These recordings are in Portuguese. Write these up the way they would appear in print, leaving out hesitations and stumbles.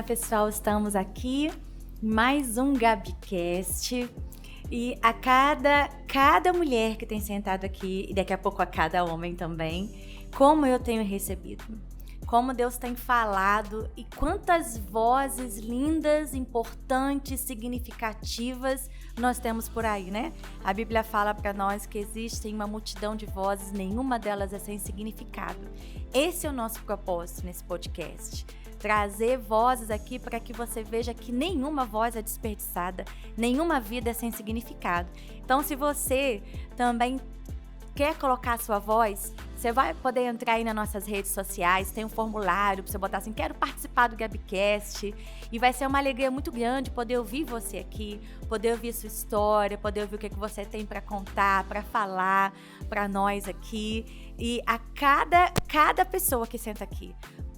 pessoal, estamos aqui em mais um GabiCast e a cada mulher que tem sentado aqui, e daqui a pouco a cada homem também, como eu tenho recebido, como Deus tem falado e quantas vozes lindas, importantes, significativas nós temos por aí, né? A Bíblia fala para nós que existem uma multidão de vozes, nenhuma delas é sem significado. Esse é o nosso propósito nesse podcast. Trazer vozes aqui para que você veja que nenhuma voz é desperdiçada, nenhuma vida é sem significado. Então, se você também quer colocar a sua voz, você vai poder entrar aí nas nossas redes sociais, tem um formulário para você botar assim, quero participar do GabiCast, e vai ser uma alegria muito grande poder ouvir você aqui, poder ouvir sua história, poder ouvir o que você tem para contar, para falar para nós aqui, e a cada pessoa que senta aqui,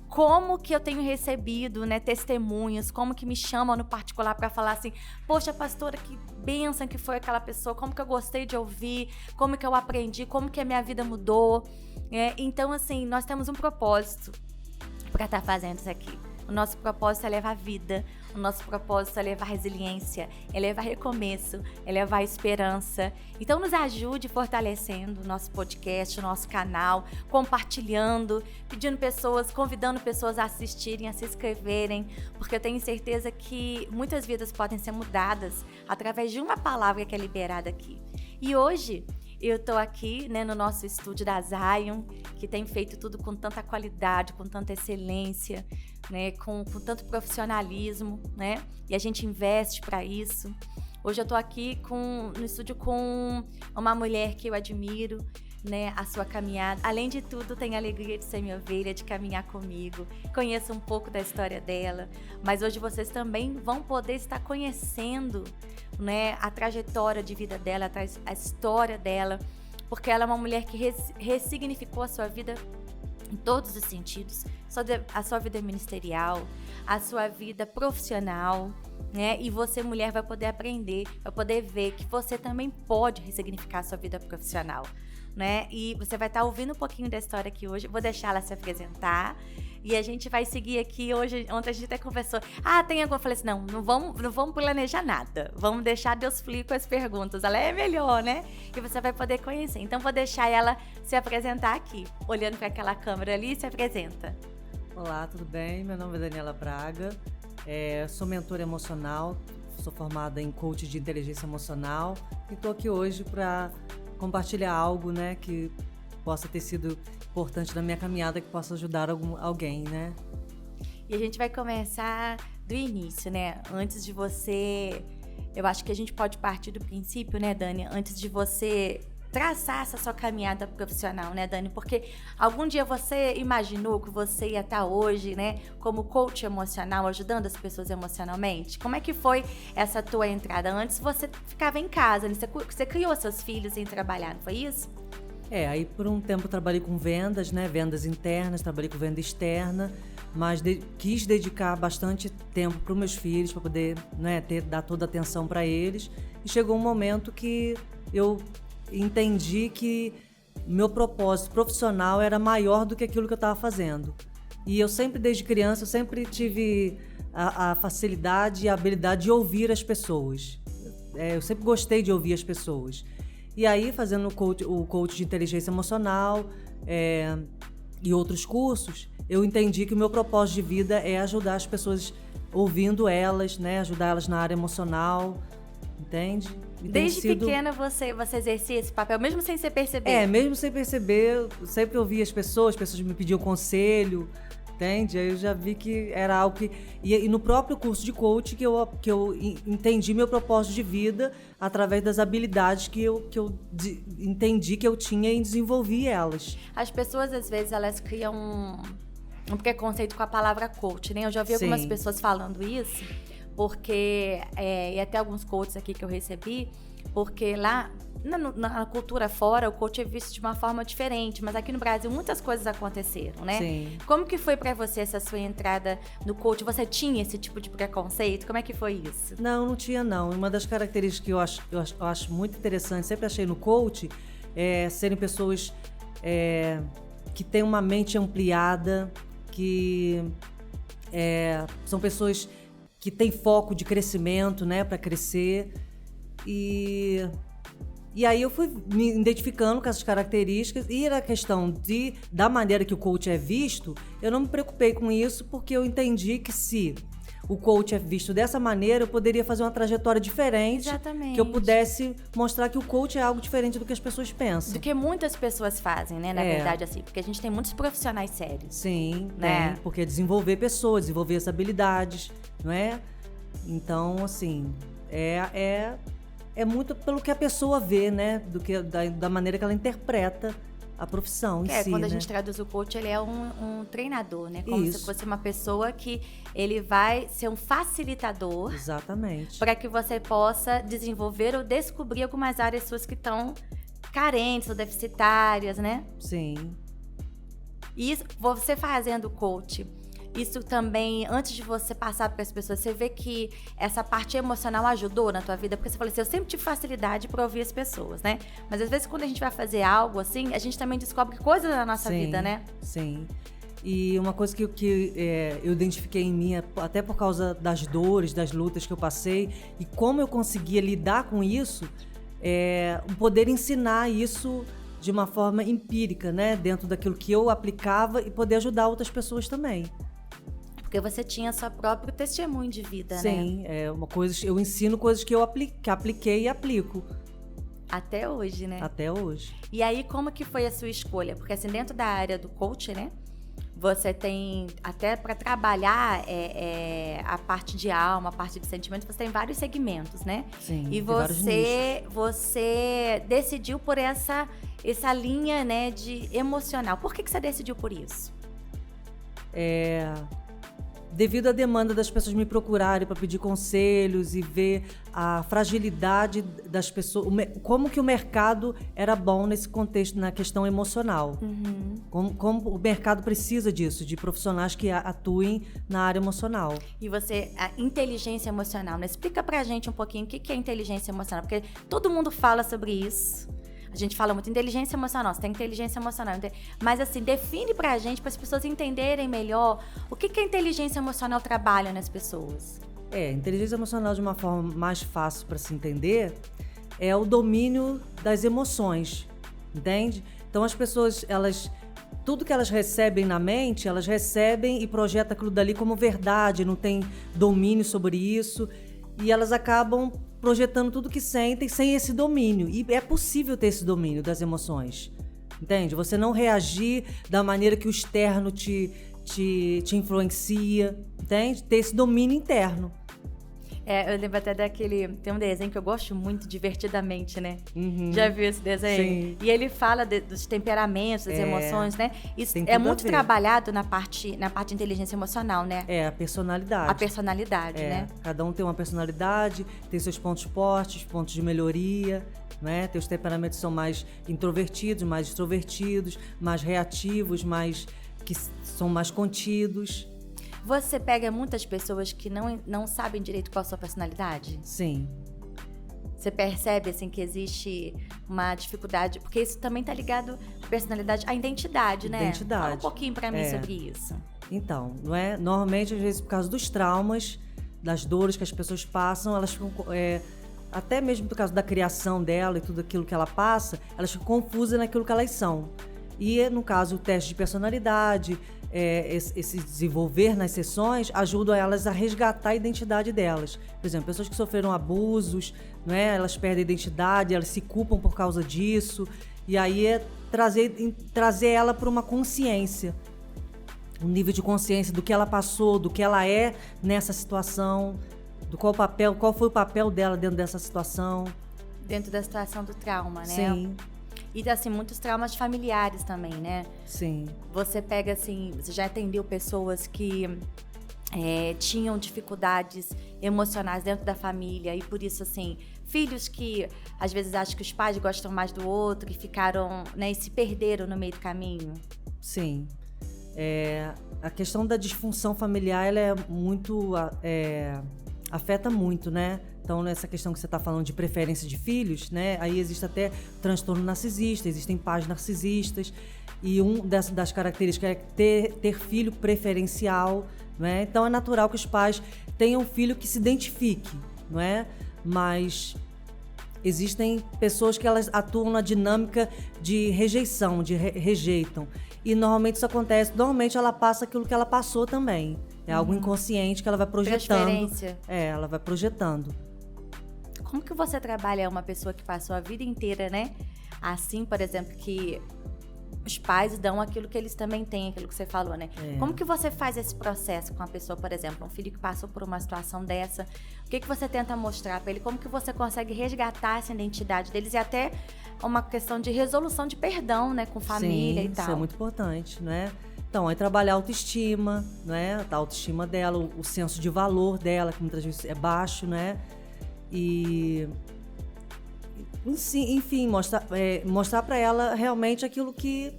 como que eu tenho recebido, né, testemunhos, como que me chamam no particular para falar assim, poxa, pastora, que bênção que foi aquela pessoa, como que eu gostei de ouvir, como que eu aprendi, como que a minha vida mudou. Então, assim, nós temos um propósito para estar fazendo isso aqui. O nosso propósito é levar vida, o nosso propósito é levar resiliência, é levar recomeço, é levar esperança. Então nos ajude fortalecendo o nosso podcast, o nosso canal, compartilhando, convidando pessoas a assistirem, a se inscreverem, porque eu tenho certeza que muitas vidas podem ser mudadas através de uma palavra que é liberada aqui. E hoje eu estou aqui, né, no nosso estúdio da Zion, que tem feito tudo com tanta qualidade, com tanta excelência, né, com tanto profissionalismo, né? E a gente investe para isso. Hoje eu estou aqui no estúdio com uma mulher que eu admiro, né, a sua caminhada. Além de tudo, tenho a alegria de ser minha ovelha, de caminhar comigo. Conheço um pouco da história dela, mas hoje vocês também vão poder estar conhecendo, né, a trajetória de vida dela, a história dela, porque ela é uma mulher que ressignificou a sua vida em todos os sentidos, a sua vida ministerial, a sua vida profissional, né? E você, mulher, vai poder aprender, vai poder ver que você também pode ressignificar a sua vida profissional, né? E você vai estar ouvindo um pouquinho da história aqui hoje. Vou deixar ela se apresentar e a gente vai seguir aqui hoje. Ontem a gente até conversou. Tem alguma? Eu falei assim, não vamos planejar nada. Vamos deixar Deus fluir com as perguntas. Ela é melhor, né? E você vai poder conhecer. Então vou deixar ela se apresentar aqui, olhando para aquela câmera ali. Se apresenta. Olá, tudo bem? Meu nome é Daniela Braga. Sou mentora emocional. Sou formada em coach de inteligência emocional e estou aqui hoje para compartilhar algo, né, que possa ter sido importante na minha caminhada, que possa ajudar alguém, né? E a gente vai começar do início, né? Antes de você... Eu acho que a gente pode partir do princípio, né, Dani? Antes de você traçar essa sua caminhada profissional, né, Dani? Porque algum dia você imaginou que você ia estar hoje, né, como coach emocional, ajudando as pessoas emocionalmente? Como é que foi essa tua entrada? Antes você ficava em casa, né? Você criou seus filhos sem trabalhar, não foi isso? Aí por um tempo eu trabalhei com vendas, né, vendas internas, trabalhei com venda externa, mas quis dedicar bastante tempo para os meus filhos, para poder, né, dar toda a atenção para eles. E chegou um momento que eu entendi que meu propósito profissional era maior do que aquilo que eu estava fazendo. E eu sempre, desde criança, eu sempre tive a facilidade e a habilidade de ouvir as pessoas. Eu sempre gostei de ouvir as pessoas. E aí, fazendo o coach de inteligência emocional e outros cursos, eu entendi que o meu propósito de vida é ajudar as pessoas, ouvindo elas, né, ajudar elas na área emocional, entende? Desde pequena você exercia esse papel, mesmo sem você perceber? Mesmo sem perceber, eu sempre ouvia as pessoas me pediam conselho, entende? Aí eu já vi que era algo que... E no próprio curso de coach que eu entendi meu propósito de vida através das habilidades que eu entendi que eu tinha e desenvolvi elas. As pessoas, às vezes, elas criam um preconceito com a palavra coach, né? Eu já ouvi algumas pessoas falando isso, porque, e até alguns coaches aqui que eu recebi, porque lá na cultura fora o coach é visto de uma forma diferente, mas aqui no Brasil muitas coisas aconteceram, né? Sim. Como que foi pra você essa sua entrada no coach? Você tinha esse tipo de preconceito? Como é que foi isso? Não tinha não. Uma das características que eu acho muito interessante, sempre achei no coach, é serem pessoas que têm uma mente ampliada, que São pessoas que têm foco de crescimento, né, para crescer. E aí eu fui me identificando com essas características, e a questão da maneira que o coach é visto, eu não me preocupei com isso, porque eu entendi que se o coach é visto dessa maneira, eu poderia fazer uma trajetória diferente. Exatamente. Que eu pudesse mostrar que o coach é algo diferente do que as pessoas pensam. Do que muitas pessoas fazem, né? Na verdade, assim. Porque a gente tem muitos profissionais sérios. Sim, né? Tem. Porque é desenvolver pessoas, desenvolver as habilidades, não é? Então, assim, é muito pelo que a pessoa vê, né? Da maneira que ela interpreta a profissão em si, quando a né? gente traduz o coach, ele é um treinador, né? Como Isso. se fosse uma pessoa que ele vai ser um facilitador. Exatamente. Para que você possa desenvolver ou descobrir algumas áreas suas que estão carentes ou deficitárias, né? Sim. E você fazendo coach, isso também, antes de você passar para as pessoas, você vê que essa parte emocional ajudou na tua vida? Porque você falou assim, eu sempre tive facilidade para ouvir as pessoas, né? Mas às vezes quando a gente vai fazer algo assim, a gente também descobre coisas da nossa vida, né? Sim. E uma coisa que eu identifiquei em mim, até por causa das dores, das lutas que eu passei, e como eu conseguia lidar com isso, poder ensinar isso de uma forma empírica, né? Dentro daquilo que eu aplicava, e poder ajudar outras pessoas também. Porque você tinha seu próprio testemunho de vida, né? Sim, eu ensino coisas que eu apliquei e aplico. Até hoje, né? Até hoje. E aí, como que foi a sua escolha? Porque assim, dentro da área do coach, né? Você tem, até para trabalhar a parte de alma, a parte de sentimento, você tem vários segmentos, né? Sim, e vários nichos. você decidiu por essa linha, né, de emocional. Por que você decidiu por isso? Devido à demanda das pessoas me procurarem para pedir conselhos e ver a fragilidade das pessoas, como que o mercado era bom nesse contexto, na questão emocional. Uhum. Como o mercado precisa disso, de profissionais que atuem na área emocional. E a inteligência emocional, né? Explica pra gente um pouquinho o que é inteligência emocional, porque todo mundo fala sobre isso. A gente fala muito inteligência emocional, você tem inteligência emocional. Mas assim, define pra gente, para as pessoas entenderem melhor o que a inteligência emocional trabalha nas pessoas. Inteligência emocional, de uma forma mais fácil para se entender, é o domínio das emoções, entende? Então as pessoas, tudo que elas recebem na mente, elas recebem e projetam aquilo dali como verdade, não tem domínio sobre isso, e elas acabam projetando tudo que sentem sem esse domínio. E é possível ter esse domínio das emoções, entende? Você não reagir da maneira que o externo te influencia, entende? Ter esse domínio interno. Eu lembro até tem um desenho que eu gosto muito, Divertidamente, né? Uhum. Já viu esse desenho? Sim. E ele fala dos temperamentos, das emoções, né? Isso Tem é tudo a muito ver. trabalhado na parte de inteligência emocional, né? A personalidade. A personalidade, né? Cada um tem uma personalidade, tem seus pontos fortes, pontos de melhoria, né? Teus temperamentos são mais introvertidos, mais extrovertidos, mais reativos, que são mais contidos. Você pega muitas pessoas que não sabem direito qual a sua personalidade? Sim. Você percebe, assim, que existe uma dificuldade? Porque isso também tá ligado à personalidade, à identidade, né? Identidade. Fala um pouquinho pra mim sobre isso. Então, não é? Normalmente, às vezes, por causa dos traumas, das dores que as pessoas passam, elas ficam... até mesmo por causa da criação dela e tudo aquilo que ela passa, elas ficam confusas naquilo que elas são. E, no caso, o teste de personalidade, esse desenvolver nas sessões, ajudam elas a resgatar a identidade delas. Por exemplo, pessoas que sofreram abusos, não é? Elas perdem a identidade, elas se culpam por causa disso. E aí trazer ela para uma consciência. Um nível de consciência do que ela passou, do que ela é nessa situação, qual foi o papel dela dentro dessa situação. Dentro da situação do trauma, né? Sim. E, assim, muitos traumas familiares também, né? Sim. Você pega, assim, você já atendeu pessoas que tinham dificuldades emocionais dentro da família e por isso, assim, filhos que às vezes acham que os pais gostam mais do outro e ficaram, né, e se perderam no meio do caminho. Sim. A questão da disfunção familiar, ela é muito... afeta muito, né? Então, nessa questão que você está falando de preferência de filhos, né? Aí existe até transtorno narcisista, existem pais narcisistas, e das características é ter filho preferencial, né? Então, é natural que os pais tenham um filho que se identifique, não é? Mas existem pessoas que elas atuam na dinâmica de rejeição, rejeitam. E normalmente isso acontece, normalmente ela passa aquilo que ela passou também. É algo inconsciente que ela vai projetando. Transferência. Ela vai projetando. Como que você trabalha uma pessoa que passou a vida inteira, né? Assim, por exemplo, que os pais dão aquilo que eles também têm, aquilo que você falou, né? Como que você faz esse processo com a pessoa, por exemplo, um filho que passou por uma situação dessa? O que você tenta mostrar para ele? Como que você consegue resgatar essa identidade deles e até uma questão de resolução de perdão, né? Com família e tal. Isso é muito importante, né? Então, é trabalhar a autoestima, né? A autoestima dela, o senso de valor dela, que muitas vezes é baixo, né? E, enfim, mostrar para ela realmente aquilo que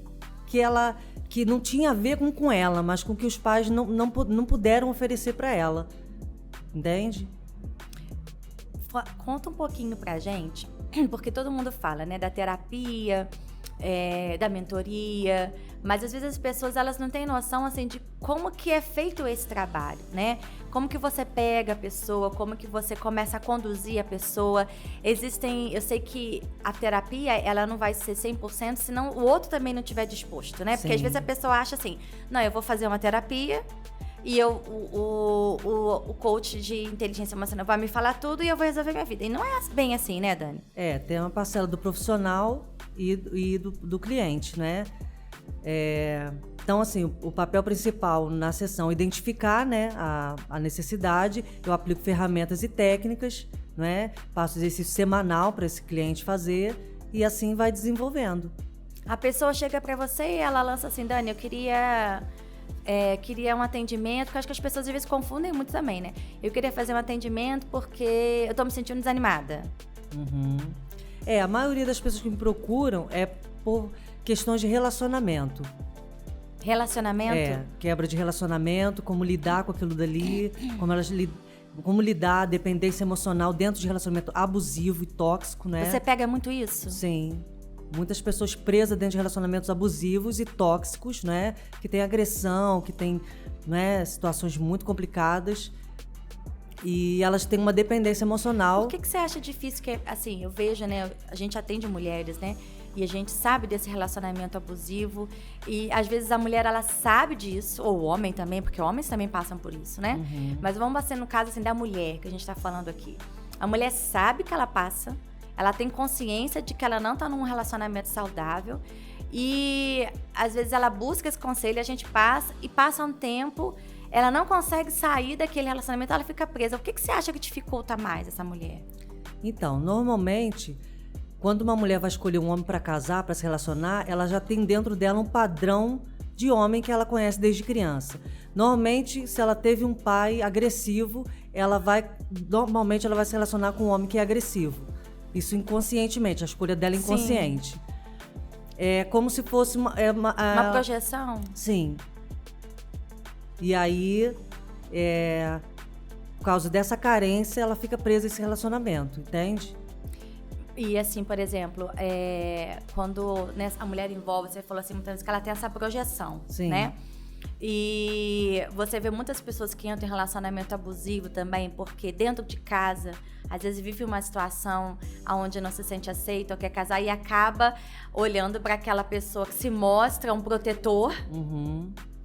não tinha a ver com ela, mas com que os pais não puderam oferecer para ela. Entende? Conta um pouquinho pra gente, porque todo mundo fala, né, da terapia, da mentoria, mas às vezes as pessoas elas não têm noção assim de como que é feito esse trabalho, né? Como que você pega a pessoa, como que você começa a conduzir a pessoa. Eu sei que a terapia ela não vai ser 100% se não o outro também não estiver disposto, né? Porque às vezes a pessoa acha assim, não, eu vou fazer uma terapia e o coach de inteligência emocional vai me falar tudo e eu vou resolver minha vida. E não é bem assim, né, Dani? Tem uma parcela do profissional e do cliente, né? Então, assim, o papel principal na sessão é identificar, né, a necessidade. Eu aplico ferramentas e técnicas, né? Passo exercício semanal para esse cliente fazer e assim vai desenvolvendo. A pessoa chega para você e ela lança assim, Dani, eu queria um atendimento, porque eu acho que as pessoas às vezes confundem muito também, né? Eu queria fazer um atendimento porque eu tô me sentindo desanimada. A maioria das pessoas que me procuram é por questões de relacionamento. Relacionamento? Quebra de relacionamento, como lidar com aquilo dali, como lidar, dependência emocional dentro de relacionamento abusivo e tóxico, né? Você pega muito isso? Sim. Muitas pessoas presas dentro de relacionamentos abusivos e tóxicos, né? Que tem agressão, que tem, né, situações muito complicadas. E elas têm uma dependência emocional. Por que você acha difícil? Que, assim, eu vejo, né? A gente atende mulheres, né? E a gente sabe desse relacionamento abusivo. E às vezes a mulher, ela sabe disso. Ou o homem também, porque homens também passam por isso, né? Mas vamos ser no caso assim, da mulher que a gente tá falando aqui. A mulher sabe que ela passa. Ela tem consciência de que ela não tá num relacionamento saudável. E às vezes ela busca esse conselho, a gente passa um tempo, ela não consegue sair daquele relacionamento, ela fica presa. O que você acha que dificulta mais essa mulher? Então, normalmente, quando uma mulher vai escolher um homem para casar, para se relacionar, ela já tem dentro dela um padrão de homem que ela conhece desde criança. Normalmente, se ela teve um pai agressivo, normalmente ela vai se relacionar com um homem que é agressivo. Isso inconscientemente, a escolha dela é inconsciente. Sim. É como se fosse uma projeção? Sim. E aí, por causa dessa carência, ela fica presa a esse relacionamento, entende? E assim, por exemplo, quando a mulher envolve, você falou assim, muitas vezes que ela tem essa projeção, Sim. Né? E você vê muitas pessoas que entram em relacionamento abusivo também, porque dentro de casa, às vezes vive uma situação onde não se sente aceito ou quer casar e acaba olhando para aquela pessoa que se mostra um protetor,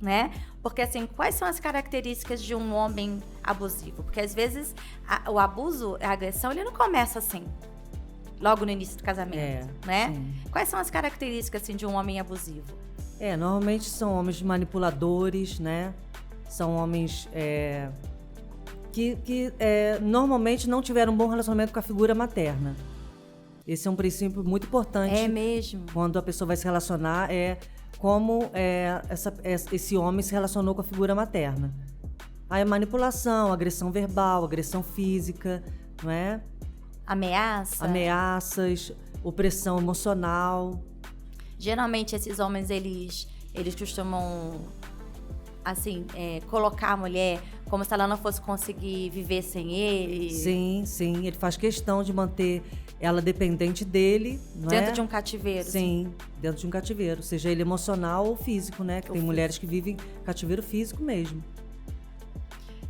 né? Porque assim, quais são as características de um homem abusivo? Porque às vezes o abuso, a agressão, ele não começa assim, logo no início do casamento, né? Sim. Quais são as características assim, de um homem abusivo? Normalmente são homens manipuladores, né? São homens que normalmente não tiveram um bom relacionamento com a figura materna. Esse é um princípio muito importante. É mesmo. Quando a pessoa vai se relacionar, como esse homem se relacionou com a figura materna. Aí manipulação, agressão verbal, agressão física, não é? Ameaças, opressão emocional. Geralmente esses homens, eles costumam assim, colocar a mulher como se ela não fosse conseguir viver sem ele? Sim, sim. Ele faz questão de manter ela dependente dele, não é? Dentro de um cativeiro. Sim, dentro de um cativeiro. Seja ele emocional ou físico, né? Que tem mulheres que vivem cativeiro físico mesmo.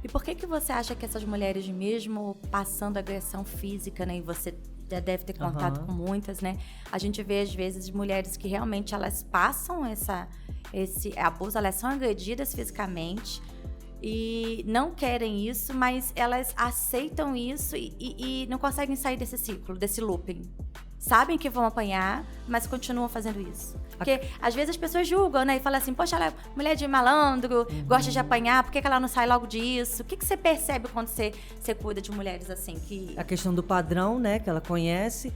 E por que você acha que essas mulheres, mesmo passando agressão física, né? E você já deve ter contato com muitas, né? A gente vê, às vezes, mulheres que realmente elas passam esse abuso, elas são agredidas fisicamente e não querem isso, mas elas aceitam isso e não conseguem sair desse ciclo, desse looping. Sabem que vão apanhar, mas continuam fazendo isso. Porque, às vezes, as pessoas julgam, né? E falam assim, poxa, ela é mulher de malandro, gosta de apanhar, por que ela não sai logo disso? O que você percebe quando você cuida de mulheres assim? A questão do padrão, né? Que ela conhece.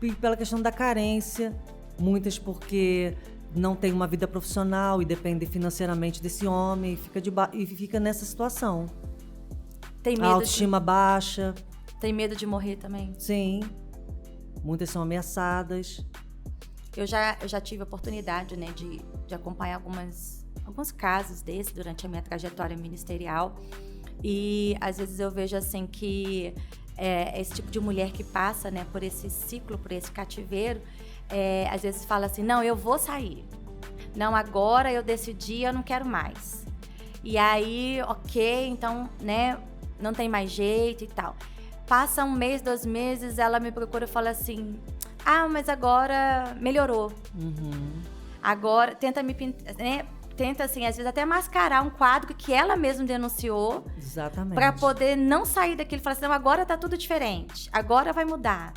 E pela questão da carência. Muitas porque não tem uma vida profissional e dependem financeiramente desse homem. E fica nessa situação. Tem medo a autoestima baixa. Tem medo de morrer também? Sim. Muitas são ameaçadas. Eu já tive a oportunidade, né, de acompanhar alguns casos desses durante a minha trajetória ministerial. E às vezes eu vejo assim que esse tipo de mulher que passa, né, por esse ciclo, por esse cativeiro, às vezes fala assim, não, eu vou sair. Não, agora eu decidi, eu não quero mais. E aí, ok, então, né, não tem mais jeito e tal. Passa 1 mês, 2 meses, ela me procura e fala assim, mas agora melhorou. Agora, tenta me pintar, né? Tenta, assim, às vezes até mascarar um quadro que ela mesma denunciou. Exatamente. Pra poder não sair daquilo. Falar assim, não, agora tá tudo diferente. Agora vai mudar.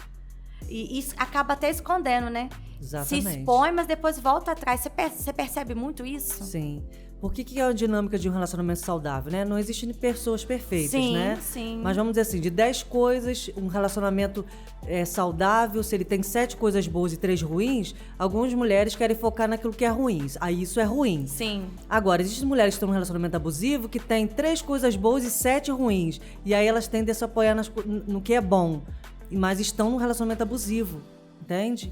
E isso acaba até escondendo, né? Exatamente. Se expõe, mas depois volta atrás. Você percebe muito isso? Sim. Por que é a dinâmica de um relacionamento saudável, né? Não existem pessoas perfeitas, sim, né? Sim. Mas vamos dizer assim, de 10 coisas, um relacionamento saudável, se ele tem 7 coisas boas e 3 ruins, algumas mulheres querem focar naquilo que é ruim. Aí isso é ruim. Sim. Agora, existem mulheres que estão num relacionamento abusivo que tem 3 coisas boas e 7 ruins. E aí elas tendem a se apoiar no que é bom. Mas estão num relacionamento abusivo, entende?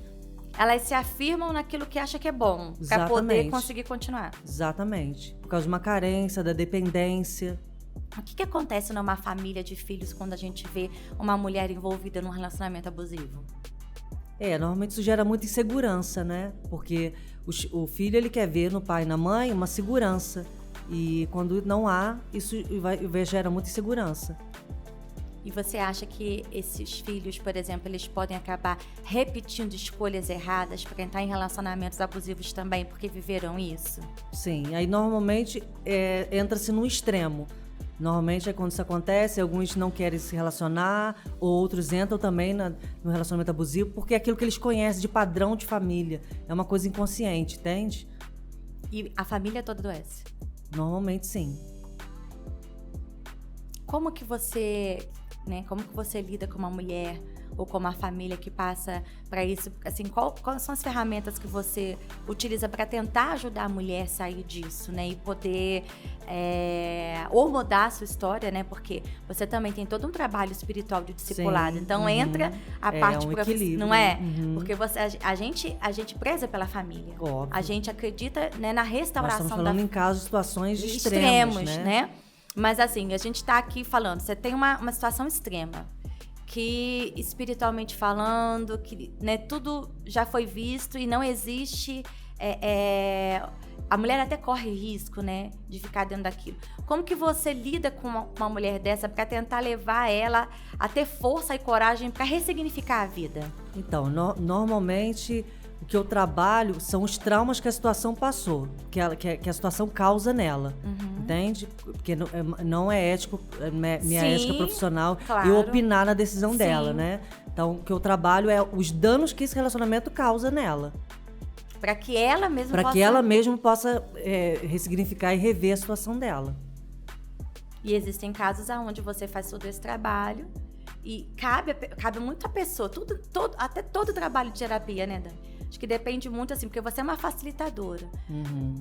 Elas se afirmam naquilo que acha que é bom, para poder conseguir continuar. Exatamente. Por causa de uma carência, da dependência. O que acontece numa família de filhos quando a gente vê uma mulher envolvida num relacionamento abusivo? Normalmente isso gera muita insegurança, né? Porque o filho, ele quer ver no pai e na mãe uma segurança. E quando não há, isso gera muita insegurança. E você acha que esses filhos, por exemplo, eles podem acabar repetindo escolhas erradas para entrar em relacionamentos abusivos também, porque viveram isso? Sim, aí normalmente entra-se num extremo. Normalmente é quando isso acontece, alguns não querem se relacionar, outros entram também no relacionamento abusivo, porque é aquilo que eles conhecem de padrão de família. É uma coisa inconsciente, entende? E a família toda adoece? Normalmente sim. Como que você lida com uma mulher ou com uma família que passa para isso? Assim, quais são as ferramentas que você utiliza para tentar ajudar a mulher a sair disso, né? E poder ou mudar a sua história, né? Porque você também tem todo um trabalho espiritual de discipulado. Sim. Então entra a parte profissional, não é? Porque a gente preza pela família. Óbvio. A gente acredita, né, na restauração. Nós estamos falando em casos de situações extremos, né? Mas assim, a gente está aqui falando, você tem uma situação extrema, que espiritualmente falando, que, né, tudo já foi visto e não existe, a mulher até corre risco, né, de ficar dentro daquilo. Como que você lida com uma mulher dessa para tentar levar ela a ter força e coragem para ressignificar a vida? Então, normalmente o que eu trabalho são os traumas que a situação passou, que a situação causa nela, entende? Porque não é ético, minha ética profissional, claro. Eu opinar na decisão Sim. dela, né? Então, o que eu trabalho é os danos que esse relacionamento causa nela. Para que ela mesma possa ressignificar e rever a situação dela. E existem casos onde você faz todo esse trabalho e cabe muito à pessoa, até todo trabalho de terapia, né, Dani? Acho que depende muito, assim, porque você é uma facilitadora.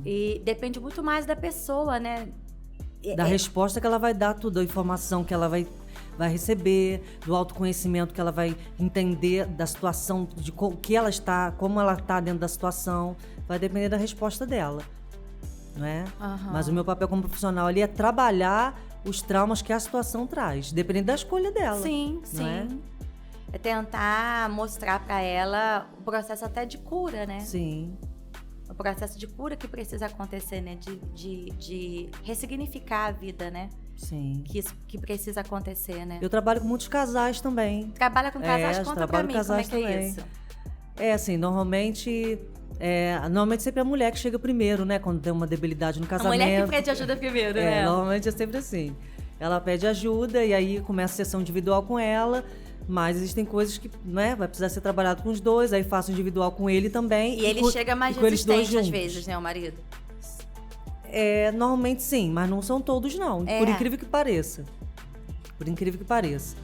E depende muito mais da pessoa, né? Da resposta que ela vai dar, tudo, da informação que ela vai receber, do autoconhecimento que ela vai entender da situação, como ela está dentro da situação. Vai depender da resposta dela. não é? Aham. Mas o meu papel como profissional ali é trabalhar os traumas que a situação traz, dependendo da escolha dela. Sim, não é? sim. É tentar mostrar pra ela o processo até de cura, né? Sim. O processo de cura que precisa acontecer, né? De ressignificar a vida, né? Sim. Que isso que precisa acontecer, né? Eu trabalho com muitos casais também. Trabalha com casais, conta pra trabalho mim com como é casais que é também. isso. É assim, normalmente sempre é a mulher que chega primeiro, né? Quando tem uma debilidade no A casamento. mulher que pede ajuda primeiro, né? Normalmente é sempre assim. Ela pede ajuda e aí começa a sessão individual com ela, mas existem coisas que, né, vai precisar ser trabalhado com os dois, aí faço individual com ele também. E ele chega mais com eles dois resistente às juntos. vezes, né, o marido? Normalmente sim, mas não são todos não, É. por incrível que pareça. Por incrível que pareça.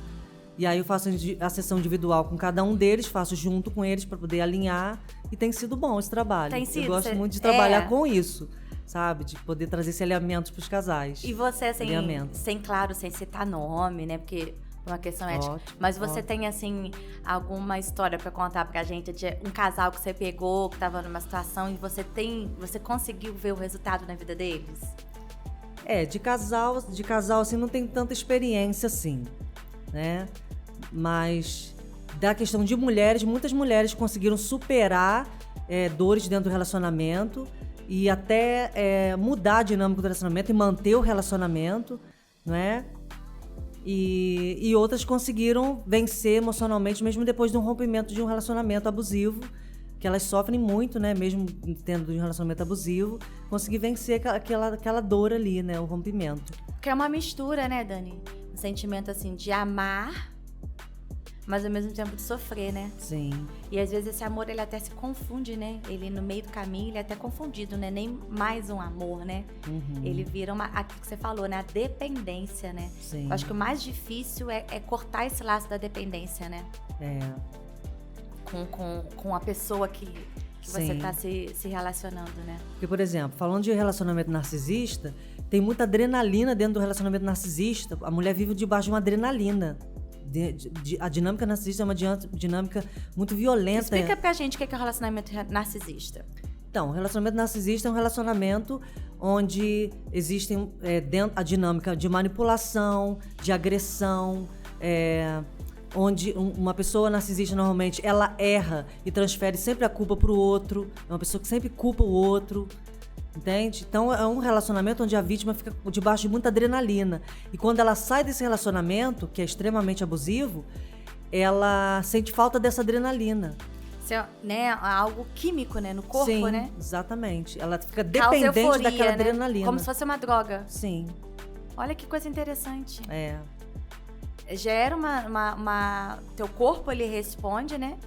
E aí eu faço a sessão individual com cada um deles, faço junto com eles para poder alinhar e tem sido bom esse trabalho. Tem sido, eu gosto você- muito de trabalhar é. com isso, sabe? De poder trazer esse alinhamento para os casais. E você, assim, Alinhamento. sem citar nome, né? Porque é uma questão ética. Ótimo, Mas você ótimo. tem, assim, alguma história pra contar pra gente de um casal que você pegou, que tava numa situação e você conseguiu ver o resultado na vida deles? De casal assim, não tem tanta experiência assim, né? Mas da questão de mulheres, muitas mulheres conseguiram superar dores dentro do relacionamento e até mudar a dinâmica do relacionamento e manter o relacionamento, não é? E outras conseguiram vencer emocionalmente, mesmo depois de um rompimento de um relacionamento abusivo, que elas sofrem muito, né? Mesmo tendo um relacionamento abusivo, conseguir vencer aquela dor ali, né? O rompimento. Porque é uma mistura, né, Dani? Um sentimento, assim, de amar, mas ao mesmo tempo de sofrer, né? Sim. E às vezes esse amor, ele até se confunde, né? Ele no meio do caminho, ele é até confundido, né? Nem mais um amor, né? Uhum. Ele vira aquilo que você falou, né? A dependência, né? Sim. Eu acho que o mais difícil é cortar esse laço da dependência, né? Com a pessoa que você Sim. tá se relacionando, né? Porque, por exemplo, falando de relacionamento narcisista, tem muita adrenalina dentro do relacionamento narcisista. A mulher vive debaixo de uma adrenalina. A dinâmica narcisista é uma dinâmica muito violenta. Explica pra gente o que é o relacionamento narcisista. Então, o relacionamento narcisista é um relacionamento onde existem dentro a dinâmica de manipulação, de agressão, onde uma pessoa narcisista normalmente ela erra e transfere sempre a culpa para o outro. É uma pessoa que sempre culpa o outro. Entende? Então é um relacionamento onde a vítima fica debaixo de muita adrenalina. E quando ela sai desse relacionamento, que é extremamente abusivo, ela sente falta dessa adrenalina. Isso é, né, algo químico, né? No corpo, Sim, né? exatamente. Ela fica Causa dependente euforia, daquela né? adrenalina. Como se fosse uma droga. Sim, Olha que coisa interessante. é. Teu corpo, ele responde, né?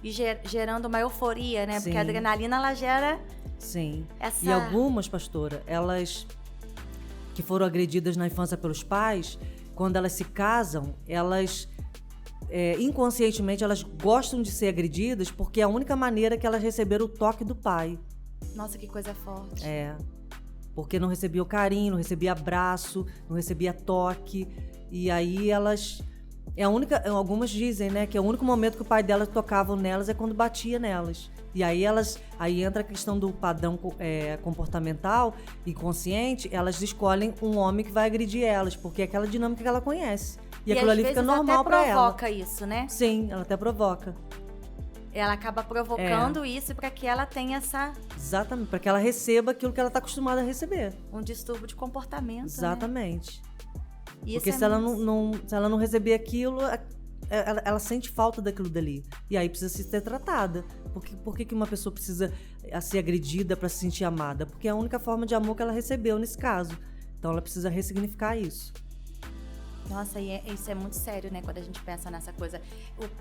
E gerando uma euforia, né? Sim. Porque a adrenalina, ela gera Sim. essa... E algumas, pastora, elas que foram agredidas na infância pelos pais, quando elas se casam, elas inconscientemente elas gostam de ser agredidas porque é a única maneira que elas receberam o toque do pai. Nossa, que coisa forte. Porque não recebia o carinho, não recebia abraço, não recebia toque. E aí elas... algumas dizem, né, que é o único momento que o pai delas tocava nelas é quando batia nelas. E aí entra a questão do padrão comportamental e consciente, elas escolhem um homem que vai agredir elas, porque é aquela dinâmica que ela conhece. E aquilo ali fica normal pra ela. Às vezes até provoca isso, né? Sim, ela até provoca. Ela acaba provocando isso pra que ela tenha Exatamente, para que ela receba aquilo que ela está acostumada a receber. um distúrbio de comportamento, Exatamente. Né? Porque se ela não receber aquilo, ela sente falta daquilo dali. E aí precisa ser tratada. Por que uma pessoa precisa ser agredida para se sentir amada? Porque é a única forma de amor que ela recebeu nesse caso. Então ela precisa ressignificar isso. Nossa, e isso é muito sério, né? Quando a gente pensa nessa coisa.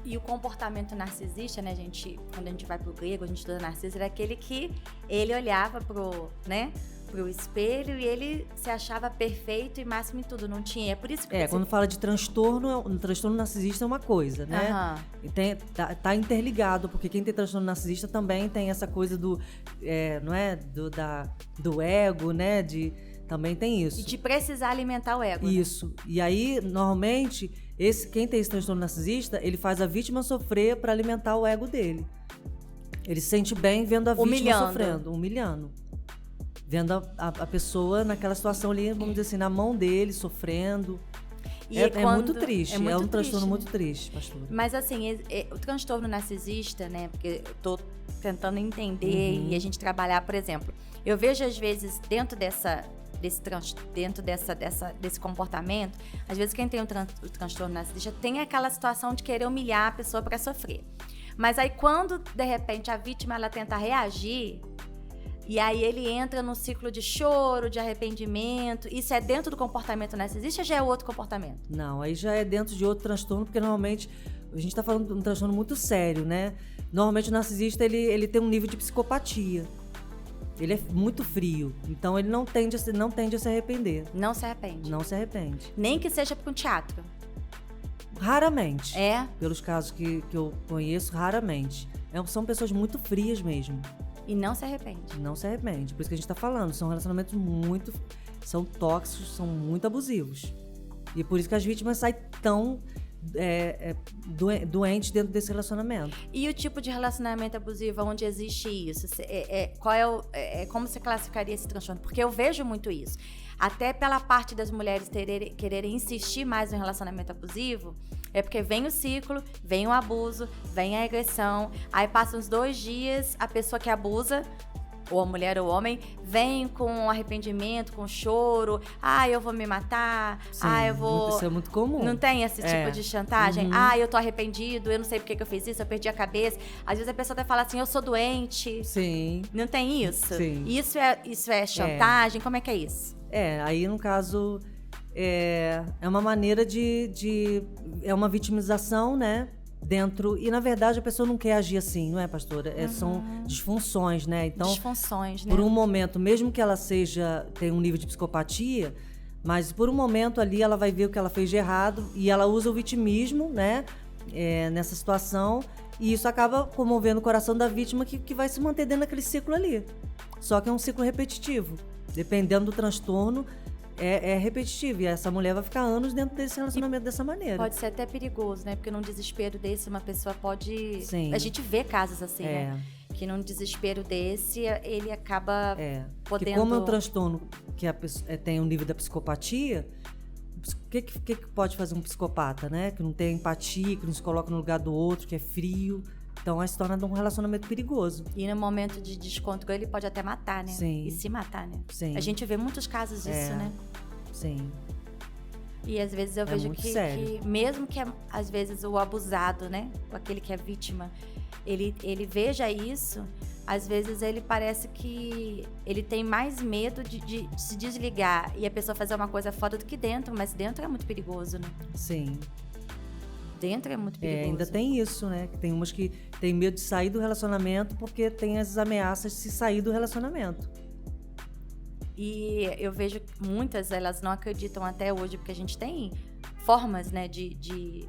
E o comportamento narcisista, né, quando a gente vai pro grego, a gente estuda Narciso, era aquele que ele olhava pro espelho e ele se achava perfeito e máximo em tudo, não tinha. É por isso que... Quando fala de transtorno, o transtorno narcisista é uma coisa, né? Aham. E tá interligado, porque quem tem transtorno narcisista também tem essa coisa do ego, né? Também tem isso. E de precisar alimentar o ego. Isso. Né? E aí, normalmente, quem tem esse transtorno narcisista, ele faz a vítima sofrer para alimentar o ego dele. Ele se sente bem vendo a vítima sofrendo, humilhando. vendo a pessoa naquela situação ali, vamos dizer assim, na mão dele, sofrendo. E É quando- muito triste, muito é um triste, transtorno né? muito triste, pastora. Mas assim, o transtorno narcisista, né? Porque eu tô tentando entender e a gente trabalhar, por exemplo, eu vejo às vezes dentro desse comportamento, às vezes quem tem o transtorno narcisista tem aquela situação de querer humilhar a pessoa para sofrer. Mas aí quando de repente a vítima ela tenta reagir, e aí ele entra num ciclo de choro, de arrependimento. Isso é dentro do comportamento narcisista ou já é outro comportamento? Não, aí já é dentro de outro transtorno, porque normalmente a gente está falando de um transtorno muito sério, né? Normalmente o narcisista ele tem um nível de psicopatia. Ele é muito frio, então ele não tende a se arrepender. Não se arrepende. Não se arrepende. Nem que seja para um teatro. Raramente. É? Pelos casos que eu conheço, raramente. São pessoas muito frias mesmo. E não se arrepende. Não se arrepende. Por isso que a gente tá falando. São relacionamentos muito... São tóxicos, são muito abusivos. E por isso que as vítimas saem tão doentes dentro desse relacionamento. E o tipo de relacionamento abusivo onde existe isso? Como você classificaria esse transtorno? Porque eu vejo muito isso. Até pela parte das mulheres quererem insistir mais no relacionamento abusivo, é porque vem o ciclo, vem o abuso, vem a agressão, aí passam uns 2 dias, a pessoa que abusa, ou a mulher ou o homem, vem com arrependimento, com choro, eu vou me matar, Sim, eu vou... Isso é muito comum. Não tem esse tipo de chantagem? Uhum. Eu tô arrependido, eu não sei por que eu fiz isso, eu perdi a cabeça. Às vezes a pessoa até fala assim, eu sou doente. Sim. Não tem isso? Sim. Isso é chantagem? Como é que é isso? Aí no caso, é uma maneira é uma vitimização, né? Dentro, e na verdade a pessoa não quer agir assim, não é, pastora? São disfunções, né? Então, disfunções, né? por um momento, mesmo que ela tenha um nível de psicopatia, mas por um momento ali ela vai ver o que ela fez de errado e ela usa o vitimismo, né? Nessa situação, e isso acaba comovendo o coração da vítima que vai se manter dentro daquele ciclo ali. Só que é um ciclo repetitivo. Dependendo do transtorno, é repetitivo. E essa mulher vai ficar anos dentro desse relacionamento dessa maneira. Pode ser até perigoso, né? Porque num desespero desse, uma pessoa pode... Sim. A gente vê casos assim, né? Que num desespero desse, ele acaba podendo... Que como é um transtorno que a pessoa, tem um nível da psicopatia, o que pode fazer um psicopata, né? Que não tem empatia, que não se coloca no lugar do outro, que é frio. Então, aí se torna um relacionamento perigoso. E no momento de descontrole, ele pode até matar, né? Sim. E se matar, né? Sim. A gente vê muitos casos disso, né? Sim. E às vezes eu vejo muito que sério. mesmo que às vezes o abusado, né? Aquele que é vítima, ele veja isso, às vezes ele parece que ele tem mais medo de se desligar e a pessoa fazer uma coisa fora do que dentro, mas dentro é muito perigoso, né? Sim. Dentro é muito perigoso. Ainda tem isso, né? Tem umas que tem medo de sair do relacionamento porque tem as ameaças de se sair do relacionamento. E eu vejo que muitas, elas não acreditam até hoje, porque a gente tem formas, né, de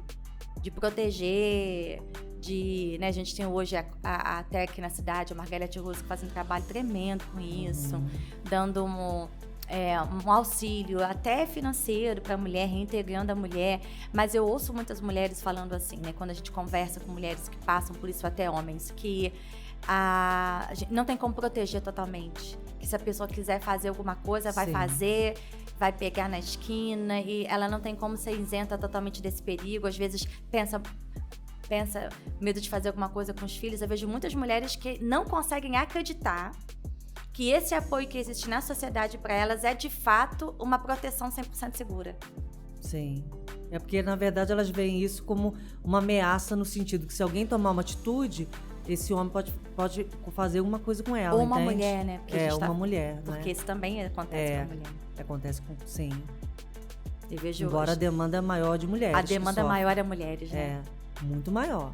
proteger, né, a gente tem hoje até aqui na cidade, a Margarete Russo, que faz um trabalho tremendo com isso, dando um auxílio até financeiro para a mulher, reintegrando a mulher. Mas eu ouço muitas mulheres falando assim, né, quando a gente conversa com mulheres que passam por isso, até homens, que a gente não tem como proteger totalmente. Que se a pessoa quiser fazer alguma coisa, vai Sim. fazer, vai pegar na esquina, e ela não tem como ser isenta totalmente desse perigo. Às vezes pensa medo de fazer alguma coisa com os filhos. Eu vejo muitas mulheres que não conseguem acreditar que esse apoio que existe na sociedade para elas é de fato uma proteção 100% segura. Sim. É porque, na verdade, elas veem isso como uma ameaça no sentido que se alguém tomar uma atitude, esse homem pode fazer alguma coisa com ela, Ou uma entende? mulher, né? Porque a gente uma mulher, Porque né? isso também acontece com a mulher. Acontece sim. Eu vejo Embora a hoje, demanda é maior de mulheres. a demanda maior é mulheres, né? Muito maior.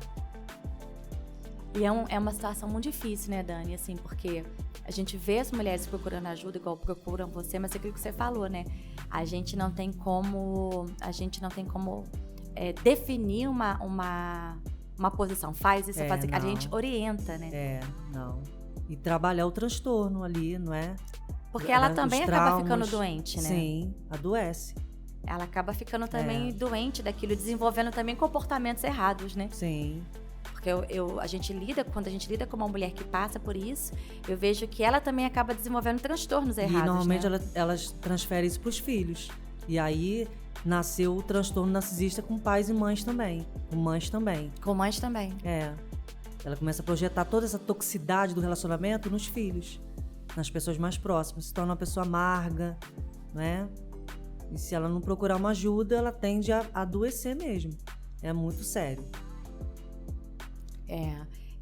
E é uma situação muito difícil, né, Dani? Assim, porque a gente vê as mulheres procurando ajuda, igual procuram você, mas é aquilo que você falou, né? A gente não tem como definir uma posição. Faz isso, faz aquilo. A gente orienta, né? Não. E trabalhar o transtorno ali, não é? Porque ela também acaba traumas, ficando doente, né? Sim, adoece. Ela acaba ficando também doente daquilo, desenvolvendo também comportamentos errados, né? Sim. Porque quando a gente lida com uma mulher que passa por isso, eu vejo que ela também acaba desenvolvendo transtornos errados, E normalmente né? elas transferem isso para os filhos. E aí nasceu o transtorno narcisista com pais e mães também. Com mães também. Com mães também. Ela começa a projetar toda essa toxicidade do relacionamento nos filhos, nas pessoas mais próximas. Se torna uma pessoa amarga, né? E se ela não procurar uma ajuda, ela tende a adoecer mesmo. É muito sério.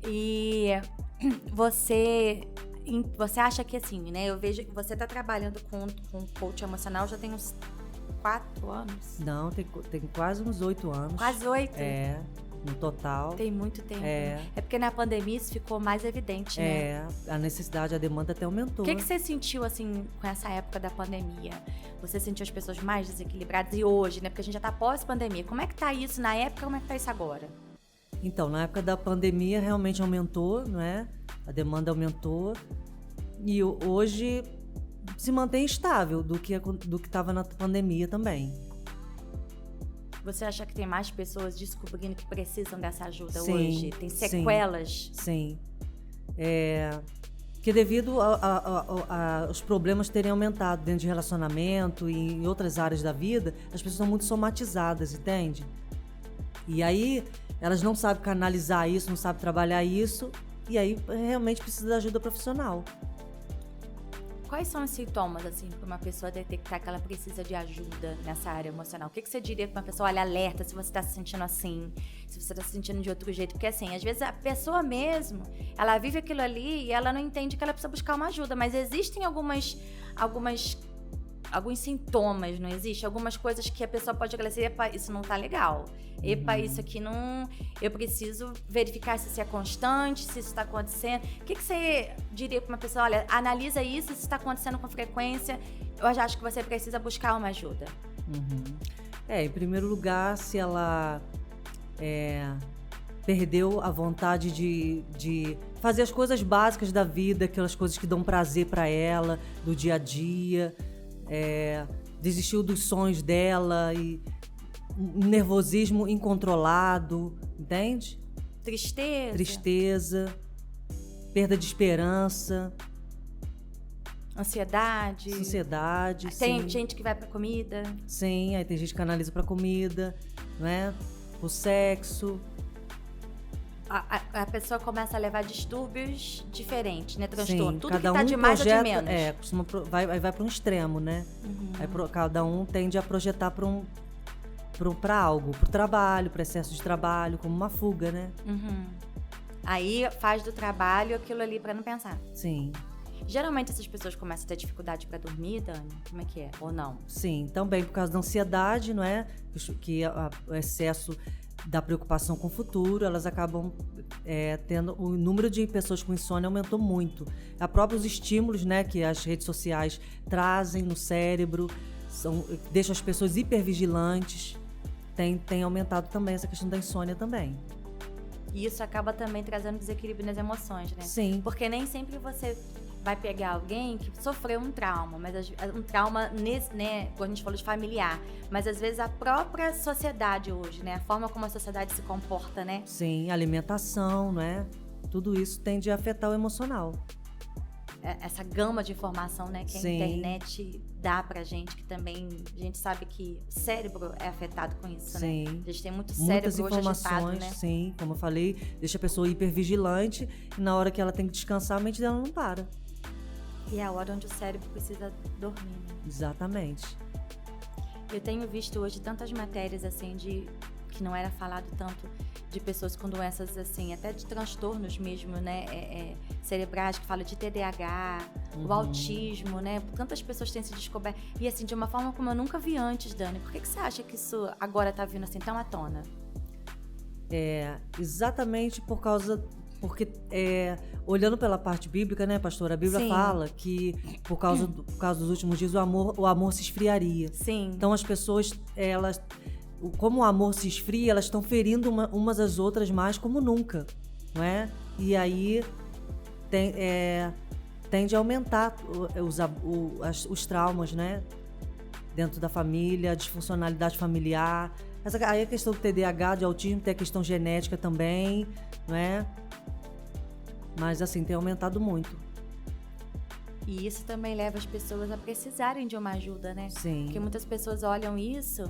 E você acha que assim, né? Eu vejo que você tá trabalhando com coach emocional já tem uns 4 anos? Não, tem quase uns 8 anos. Quase 8? No total. Tem muito tempo. É porque na pandemia isso ficou mais evidente, né? A necessidade, a demanda até aumentou. O que você sentiu, assim, com essa época da pandemia? Você sentiu as pessoas mais desequilibradas? E hoje, né? Porque a gente já tá pós-pandemia. Como é que tá isso na época, como é que tá isso agora? Então, na época da pandemia realmente aumentou, não é? A demanda aumentou. E hoje se mantém estável do que estava na pandemia também. Você acha que tem mais pessoas descobrindo que precisam dessa ajuda sim, hoje? Tem sequelas? Sim. Que devido aos problemas terem aumentado dentro de relacionamento e em outras áreas da vida, as pessoas são muito somatizadas, entende? E aí elas não sabem canalizar isso, não sabem trabalhar isso, e aí realmente precisa de ajuda profissional. Quais são os sintomas, assim, para uma pessoa detectar que ela precisa de ajuda nessa área emocional? O que você diria para uma pessoa, olha, alerta se você está se sentindo assim, se você está se sentindo de outro jeito? Porque, assim, às vezes a pessoa mesmo, ela vive aquilo ali e ela não entende que ela precisa buscar uma ajuda, mas existem alguns sintomas, não existe? Algumas coisas que a pessoa pode olhar assim, epa, isso não tá legal. Epa, isso aqui não... Eu preciso verificar se isso é constante, se isso está acontecendo. O que você diria para uma pessoa? Olha, analisa isso, se está acontecendo com frequência. Eu já acho que você precisa buscar uma ajuda. Em primeiro lugar, se ela perdeu a vontade de fazer as coisas básicas da vida, aquelas coisas que dão prazer para ela, do dia a dia... desistiu dos sonhos dela e um nervosismo incontrolado, entende? Tristeza, perda de esperança, ansiedade, tem sim. gente que vai pra comida. Sim, aí tem gente que canaliza pra comida, né? O sexo. A pessoa começa a levar distúrbios diferentes, né? Transtorno. Sim, tudo que tá de mais ou de menos. Vai para um extremo, né? Aí cada um tende a projetar para algo, para o trabalho, para excesso de trabalho, como uma fuga, né? Aí faz do trabalho aquilo ali para não pensar. Sim. Geralmente essas pessoas começam a ter dificuldade para dormir, Dani? Como é que é? Ou não? Sim, também por causa da ansiedade, não é? Que o excesso da preocupação com o futuro, elas acabam tendo... O número de pessoas com insônia aumentou muito. Há próprios estímulos, né, que as redes sociais trazem no cérebro, deixam as pessoas hipervigilantes. Tem aumentado também essa questão da insônia também. E isso acaba também trazendo desequilíbrio nas emoções, né? Sim. Porque nem sempre você vai pegar alguém que sofreu um trauma, mas um trauma, né, como a gente falou de familiar, mas às vezes a própria sociedade hoje, né, a forma como a sociedade se comporta, né? Sim, alimentação, né? Tudo isso tende a afetar o emocional. Essa gama de informação, né, que a Sim. internet dá pra gente, que também a gente sabe que o cérebro é afetado com isso, Sim. né? A gente tem muito Muitas cérebro hoje agitado, informações, né? sim, como eu falei, deixa a pessoa hipervigilante e na hora que ela tem que descansar, a mente dela não para. E é a hora onde o cérebro precisa dormir, né? Exatamente. Eu tenho visto hoje tantas matérias, assim, que não era falado tanto, de pessoas com doenças, assim, até de transtornos mesmo, né, cerebrais, que fala de TDAH, o autismo, né, tantas pessoas têm se descoberto, e assim, de uma forma como eu nunca vi antes, Dani. Por que você acha que isso agora tá vindo assim tão à tona? Exatamente porque olhando pela parte bíblica, né, pastora, a Bíblia Sim. fala que por causa dos últimos dias o amor se esfriaria. Sim. Então as pessoas, como o amor se esfria, elas estão ferindo umas às outras mais como nunca, não é? E aí tende a aumentar os traumas, né? Dentro da família, a disfuncionalidade familiar, Aí a questão do TDAH, de autismo, tem a questão genética também, não é? Mas, assim, tem aumentado muito. E isso também leva as pessoas a precisarem de uma ajuda, né? Sim. Porque muitas pessoas olham isso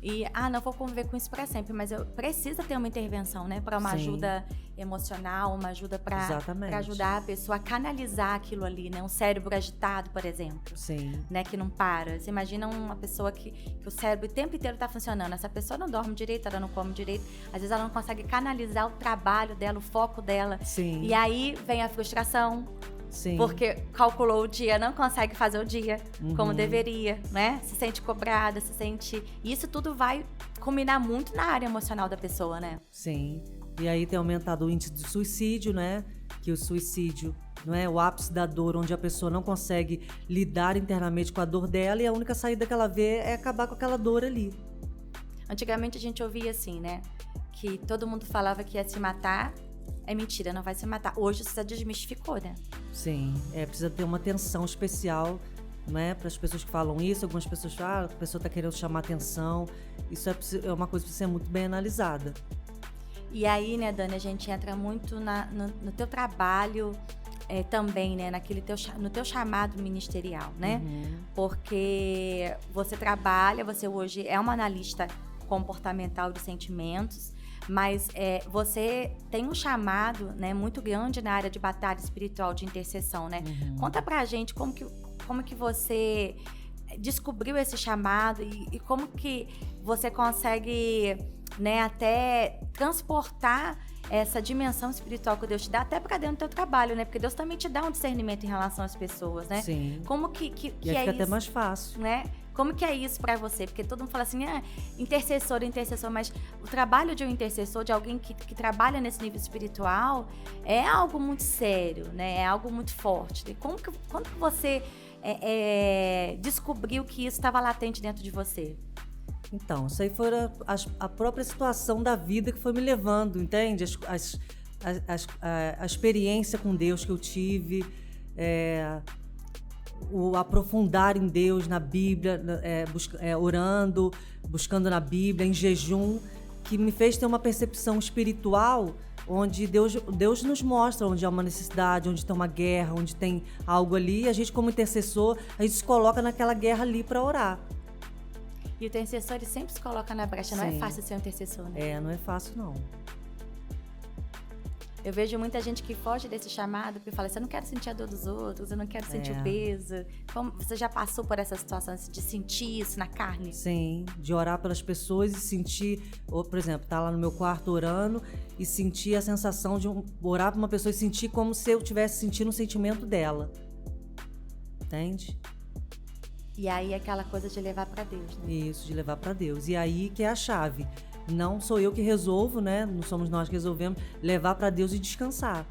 e, não vou conviver com isso para sempre, mas eu preciso ter uma intervenção, né? Para uma ajuda emocional, uma ajuda para ajudar a pessoa a canalizar aquilo ali, né? Um cérebro agitado, por exemplo. Sim. Né? Que não para. Você imagina uma pessoa que o cérebro o tempo inteiro tá funcionando. Essa pessoa não dorme direito, ela não come direito. Às vezes ela não consegue canalizar o trabalho dela, o foco dela. Sim. E aí vem a frustração. Sim. Porque calculou o dia, não consegue fazer o dia como deveria, né? Se sente cobrada, se sente... Isso tudo vai culminar muito na área emocional da pessoa, né? Sim. E aí tem aumentado o índice de suicídio, né? Que o suicídio não é o ápice da dor, onde a pessoa não consegue lidar internamente com a dor dela e a única saída que ela vê é acabar com aquela dor ali. Antigamente a gente ouvia assim, né? Que todo mundo falava que ia se matar. É mentira, não vai se matar. Hoje isso já desmistificou, né? Sim, precisa ter uma atenção especial, né, para as pessoas que falam isso. Algumas pessoas falam, a pessoa está querendo chamar atenção. Isso é uma coisa que precisa ser muito bem analisada. E aí, né, Dani, a gente entra muito no teu trabalho também, né, no teu chamado ministerial, né? Porque você trabalha, você hoje é uma analista comportamental de sentimentos, mas você tem um chamado, né, muito grande na área de batalha espiritual, de intercessão, né? Conta pra gente como que você descobriu esse chamado e como que você consegue, né, até transportar essa dimensão espiritual que Deus te dá até pra dentro do teu trabalho, né? Porque Deus também te dá um discernimento em relação às pessoas, né? Sim. Como que e aí é fica isso? até mais fácil. Né? Como que é isso pra você? Porque todo mundo fala assim, intercessor, mas o trabalho de um intercessor, de alguém que trabalha nesse nível espiritual, é algo muito sério, né? É algo muito forte. E quando que você descobriu que isso estava latente dentro de você? Então, isso aí foi a própria situação da vida que foi me levando, entende? A experiência com Deus que eu tive, o aprofundar em Deus, na Bíblia, orando, buscando na Bíblia, em jejum, que me fez ter uma percepção espiritual onde Deus nos mostra onde há uma necessidade, onde tem uma guerra, onde tem algo ali, e a gente como intercessor, a gente se coloca naquela guerra ali para orar. E o intercessor, ele sempre se coloca na brecha. Não é fácil ser um intercessor, né? Não é fácil, não. Eu vejo muita gente que foge desse chamado, porque fala assim, eu não quero sentir a dor dos outros, eu não quero sentir o peso. Como você já passou por essa situação de sentir isso na carne? Sim, de orar pelas pessoas e sentir, por exemplo, estar lá no meu quarto orando e sentir a sensação de orar para uma pessoa e sentir como se eu estivesse sentindo o sentimento dela. Entende? E aí aquela coisa de levar para Deus, né? Isso, de levar para Deus. E aí que é a chave. Não sou eu que resolvo, né? Não somos nós que resolvemos, levar para Deus e descansar.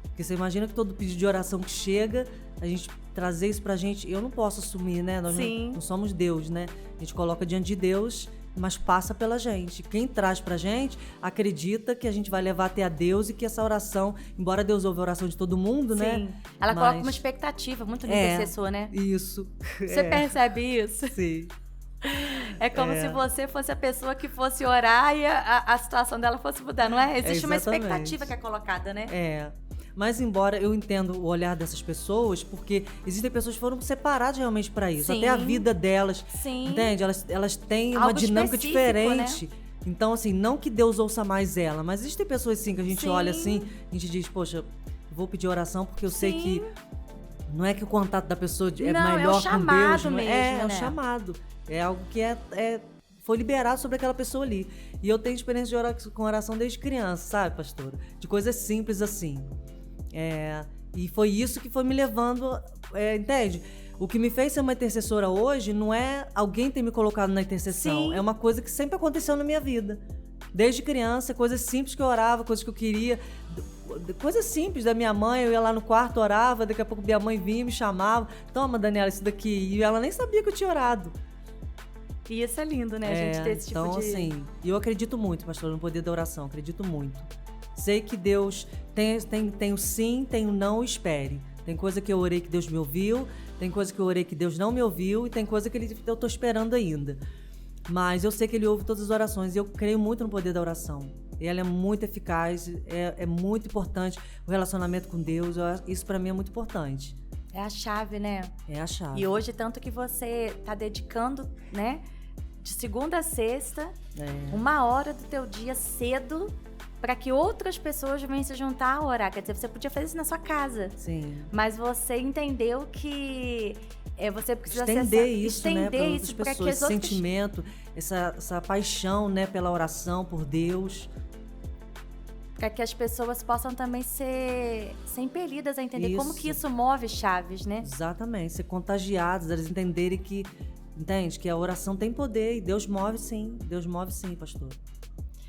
Porque você imagina que todo pedido de oração que chega, a gente trazer isso pra gente, eu não posso assumir, né? Nós não somos Deus, né? A gente coloca diante de Deus, mas passa pela gente. Quem traz pra gente, acredita que a gente vai levar até a Deus e que essa oração, embora Deus ouve a oração de todo mundo, né? Ela coloca uma expectativa muito no intercessor, né? Isso. Você percebe isso? Sim. É como se você fosse a pessoa que fosse orar e a situação dela fosse mudar, não é? Existe uma expectativa que é colocada, né? Mas embora eu entendo o olhar dessas pessoas, porque existem pessoas que foram separadas realmente para isso. Até a vida delas, entende? Elas têm uma dinâmica diferente. Né? Então, assim, não que Deus ouça mais ela, mas existem pessoas assim que a gente olha assim, a gente diz, poxa, vou pedir oração porque eu sei que não é que o contato da pessoa é melhor com Deus. Mesmo, é um chamado. É algo que foi liberado sobre aquela pessoa ali. E eu tenho experiência de orar com oração desde criança, sabe, pastora? De coisas simples assim. E foi isso que foi me levando, entende? O que me fez ser uma intercessora hoje não é alguém ter me colocado na intercessão. É uma coisa que sempre aconteceu na minha vida. Desde criança, coisas simples que eu orava, coisas que eu queria. Coisas simples da minha mãe, eu ia lá no quarto, orava, daqui a pouco minha mãe vinha e me chamava. Toma, Daniela, isso daqui. E ela nem sabia que eu tinha orado. E isso é lindo, né? A gente ter esse tipo de... Então, assim, eu acredito muito, pastor, no poder da oração. Acredito muito. Sei que Deus tem o sim, tem o não, espere. Tem coisa que eu orei que Deus me ouviu, tem coisa que eu orei que Deus não me ouviu e tem coisa que eu tô esperando ainda. Mas eu sei que ele ouve todas as orações e eu creio muito no poder da oração. Ela é muito eficaz, é muito importante o relacionamento com Deus. Isso para mim é muito importante. É a chave, né? É a chave. E hoje, tanto que você tá dedicando, né? De segunda a sexta, 1 hora do teu dia cedo, para que outras pessoas venham se juntar a orar. Quer dizer, você podia fazer isso na sua casa. Sim. Mas você entendeu que você precisa estender isso, né, para outras para pessoas, que as esse outras... sentimento, essa paixão, né, pela oração, por Deus. Para que as pessoas possam também ser impelidas a entender como que isso move chaves, né? Exatamente, ser contagiadas, elas entenderem que, entende, que a oração tem poder e Deus move sim, pastor.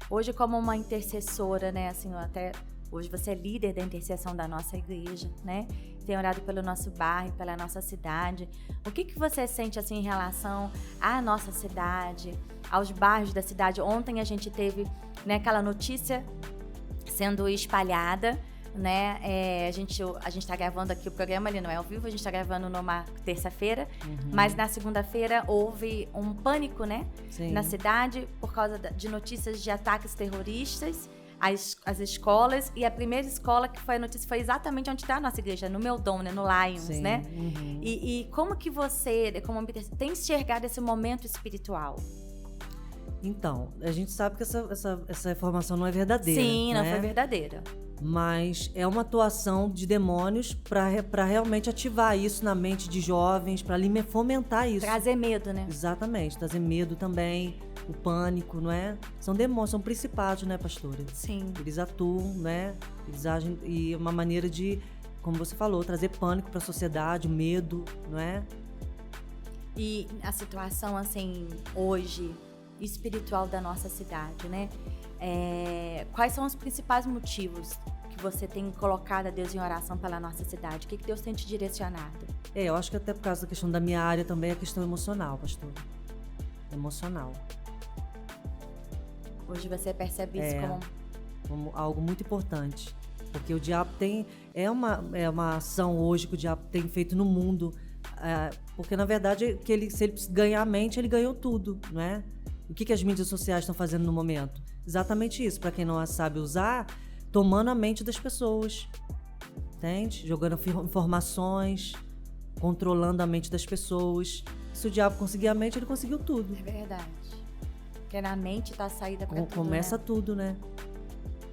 Hoje, como uma intercessora, né, assim, até hoje você é líder da intercessão da nossa igreja, né? Tem orado pelo nosso bairro, pela nossa cidade. O que você sente, assim, em relação à nossa cidade, aos bairros da cidade? Ontem a gente teve, né, aquela notícia sendo espalhada, né? A gente tá gravando aqui o programa, ele não é ao vivo, a gente tá gravando numa terça-feira, mas na segunda-feira houve um pânico, né? Sim. Na cidade por causa de notícias de ataques terroristas às escolas, e a primeira escola que foi a notícia foi exatamente onde está a nossa igreja, no Meudon, né? No Lions, sim, né? E como que você, como tem enxergado esse momento espiritual? Então, a gente sabe que essa informação não é verdadeira. Sim, né? não foi verdadeira. Mas é uma atuação de demônios para realmente ativar isso na mente de jovens, para fomentar isso. Trazer medo, né? Exatamente, trazer medo também, o pânico, não é? São demônios, são principados, né, pastora? Sim. Eles atuam, né? Eles agem, e é uma maneira de, como você falou, trazer pânico para a sociedade, o medo, não é? E a situação, assim, hoje, espiritual da nossa cidade, né? Quais são os principais motivos que você tem colocado a Deus em oração pela nossa cidade? O que Deus tem te direcionado? Eu acho que até por causa da questão da minha área também é a questão emocional, pastor. Emocional. Hoje você percebe isso como algo muito importante. Porque o diabo é uma ação hoje que o diabo tem feito no mundo. Porque, na verdade, se ele ganhar a mente, ele ganhou tudo, não é? O que as mídias sociais estão fazendo no momento? Exatamente isso. Para quem não as sabe usar, tomando a mente das pessoas. Entende? Jogando informações, controlando a mente das pessoas. Se o diabo conseguir a mente, ele conseguiu tudo. É verdade. Porque na mente tá a saída para tudo, começa tudo, né?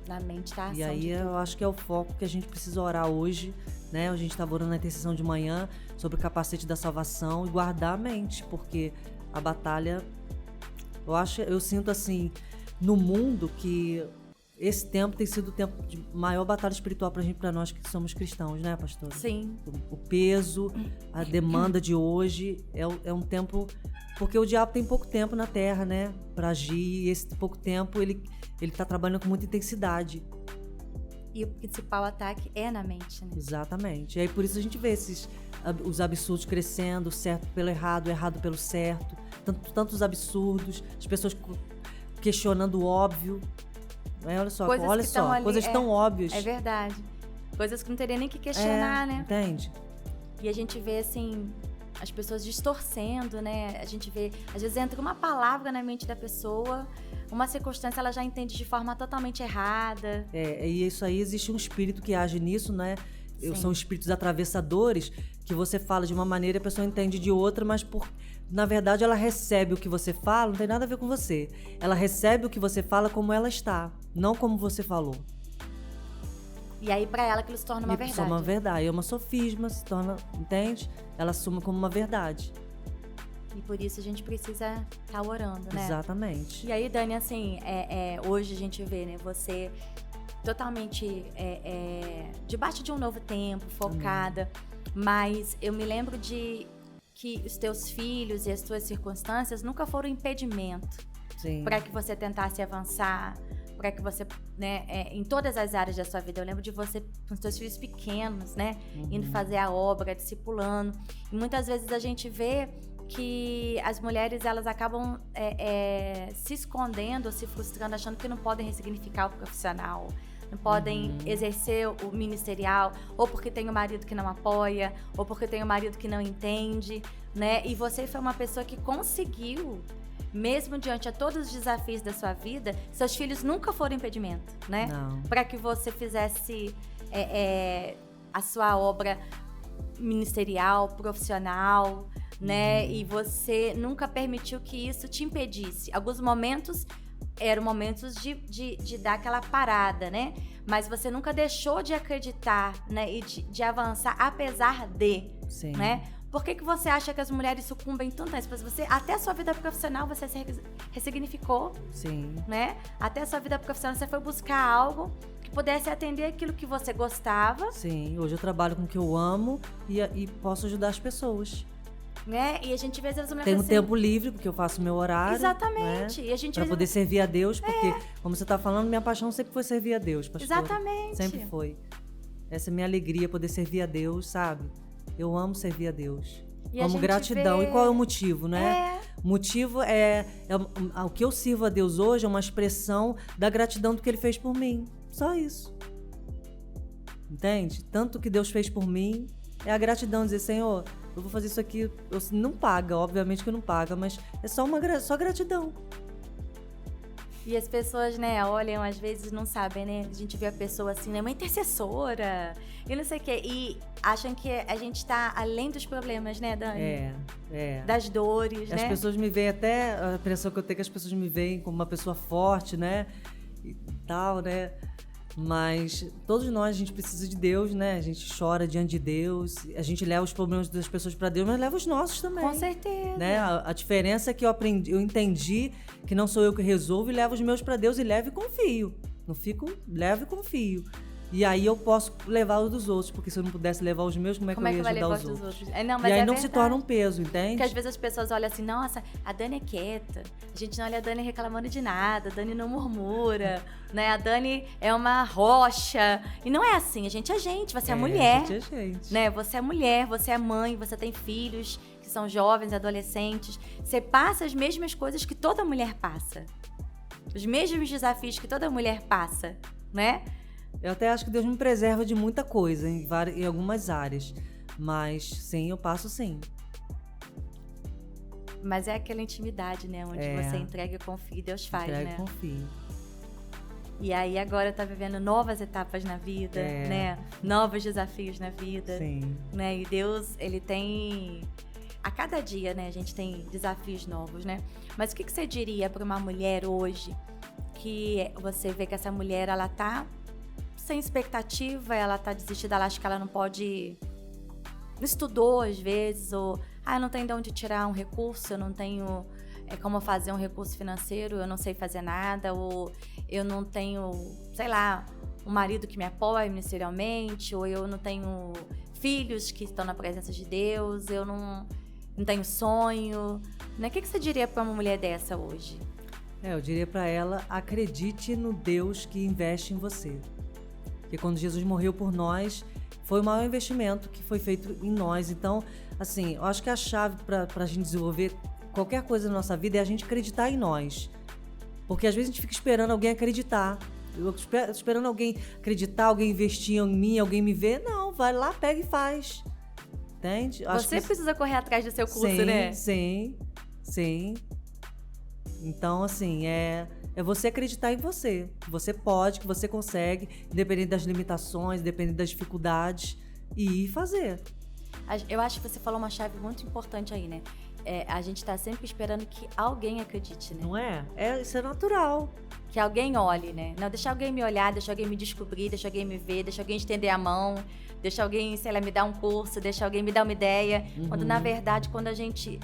Na mente tá a ação. E aí eu acho que é o foco que a gente precisa orar hoje, né? A gente estava orando na intercessão de manhã sobre o capacete da salvação e guardar a mente, porque a batalha... Eu sinto assim, no mundo, que esse tempo tem sido o tempo de maior batalha espiritual para nós que somos cristãos, né, pastor? Sim. O peso, a demanda de hoje é um tempo... Porque o diabo tem pouco tempo na terra, né, para agir, e esse pouco tempo ele tá trabalhando com muita intensidade. E o principal ataque é na mente, né? Exatamente. E aí por isso a gente vê os absurdos crescendo, certo pelo errado, errado pelo certo. Tantos absurdos, as pessoas questionando o óbvio. Olha só, coisas tão óbvias. É verdade. Coisas que não teria nem que questionar, né? Entende? E a gente vê, assim, as pessoas distorcendo, né? A gente vê, às vezes entra uma palavra na mente da pessoa, uma circunstância ela já entende de forma totalmente errada. E isso aí, existe um espírito que age nisso, né? São espíritos atravessadores, que você fala de uma maneira e a pessoa entende de outra, mas na verdade ela recebe o que você fala, não tem nada a ver com você. Ela recebe o que você fala como ela está, não como você falou. E aí pra ela aquilo se torna uma verdade. Se torna uma verdade, é uma sofisma, se torna, entende? Ela assume como uma verdade. E por isso a gente precisa estar orando, né? Exatamente. E aí, Dani, assim, hoje a gente vê, né, você totalmente debaixo de um novo tempo, focada. Mas eu me lembro de que os teus filhos e as tuas circunstâncias nunca foram impedimento para que você tentasse avançar, para que você, né, em todas as áreas da sua vida. Eu lembro de você com os teus filhos pequenos, né, indo fazer a obra, discipulando. E muitas vezes a gente vê que as mulheres, elas acabam se escondendo, se frustrando, achando que não podem ressignificar o profissional, não podem exercer o ministerial, ou porque tem um marido que não apoia, ou porque tem um marido que não entende, né? E você foi uma pessoa que conseguiu mesmo diante de todos os desafios da sua vida, seus filhos nunca foram impedimento, né? Não. Para que você fizesse a sua obra ministerial, profissional, né? E você nunca permitiu que isso te impedisse. Alguns momentos eram momentos de dar aquela parada, né? Mas você nunca deixou de acreditar, né? E de avançar, apesar de, Sim. né? Por que você acha que as mulheres sucumbem tanto a isso? Porque até a sua vida profissional, você se ressignificou, Sim. né? Até a sua vida profissional, você foi buscar algo que pudesse atender aquilo que você gostava. Sim, hoje eu trabalho com o que eu amo e posso ajudar as pessoas. Né? E a gente vê as mulheres Tenho assim, tempo livre, porque eu faço meu horário. exatamente. Né? E a gente Pra vê poder servir a Deus, porque, como você tá falando, minha paixão sempre foi servir a Deus, pastor. exatamente. Sempre foi. Essa é a minha alegria, poder servir a Deus, sabe? Eu amo servir a Deus. E a Como gente gratidão. vê- E qual é o motivo, né? O motivo o que eu sirvo a Deus hoje é uma expressão da gratidão do que Ele fez por mim. Só isso. Entende? Tanto que Deus fez por mim é a gratidão, dizer, Senhor, eu vou fazer isso aqui. Não paga, obviamente que não paga, mas é só gratidão. E as pessoas, né, olham, às vezes não sabem, né? A gente vê a pessoa assim, né, uma intercessora, e não sei o quê. E acham que a gente tá além dos problemas, né, Dani? Das dores, As né? pessoas me veem até, a impressão que eu tenho é que as pessoas me veem como uma pessoa forte, né? E tal, né? Mas todos nós, a gente precisa de Deus, né? A gente chora diante de Deus, a gente leva os problemas das pessoas para Deus, mas leva os nossos também. Com certeza. Né? A diferença é que eu entendi que não sou eu que resolvo e levo os meus para Deus e levo e confio. Não fico, levo e confio. E aí eu posso levar os dos outros, porque se eu não pudesse levar os meus, como é que eu ia vai ajudar levar os dos outros? Não, mas E aí é não se verdade. torna um peso, entende? Porque às vezes as pessoas olham assim, nossa, a Dani é quieta, a gente não olha a Dani reclamando de nada, a Dani não murmura, né? A Dani é uma rocha. E não é assim, a gente, você é mulher. A gente é gente. Né? Você é mulher, você é mãe, você tem filhos que são jovens, adolescentes. Você passa as mesmas coisas que toda mulher passa. Os mesmos desafios que toda mulher passa, né? Eu até acho que Deus me preserva de muita coisa em algumas áreas. Mas sim, eu passo sim. Mas é aquela intimidade, né? Onde você entrega e confia e Deus faz, Entrega né? e confio. E aí agora tá vivendo novas etapas na vida, né? Novos desafios na vida. Sim. Né? E Deus, Ele tem... A cada dia, né? A gente tem desafios novos, né? Mas o que você diria para uma mulher hoje que você vê que essa mulher, ela tá sem expectativa, ela tá desistida, ela acha que ela não pode... Não estudou, às vezes, ou... eu não tenho de onde tirar um recurso, eu não tenho como fazer um recurso financeiro, eu não sei fazer nada, ou eu não tenho, sei lá, um marido que me apoie ministerialmente, ou eu não tenho filhos que estão na presença de Deus, eu não tenho sonho. Né? O que você diria para uma mulher dessa hoje? Eu diria para ela, acredite no Deus que investe em você. Porque quando Jesus morreu por nós, foi o maior investimento que foi feito em nós. Então, assim, eu acho que a chave para a gente desenvolver qualquer coisa na nossa vida é a gente acreditar em nós. Porque às vezes a gente fica esperando alguém acreditar. Esperando alguém acreditar, alguém investir em mim, alguém me ver. Não, vai lá, pega e faz. Entende? Você precisa correr atrás do seu curso, sim, né? Sim. Então, assim, é você acreditar em você. Que você pode, que você consegue, independente das limitações, independente das dificuldades, e ir fazer. Eu acho que você falou uma chave muito importante aí, né? A gente tá sempre esperando que alguém acredite, né? Não é? Isso é natural. Que alguém olhe, né? Não, deixa alguém me olhar, deixa alguém me descobrir, deixa alguém me ver, deixa alguém estender a mão, deixa alguém, sei lá, me dar um curso, deixa alguém me dar uma ideia. Quando, na verdade, quando a gente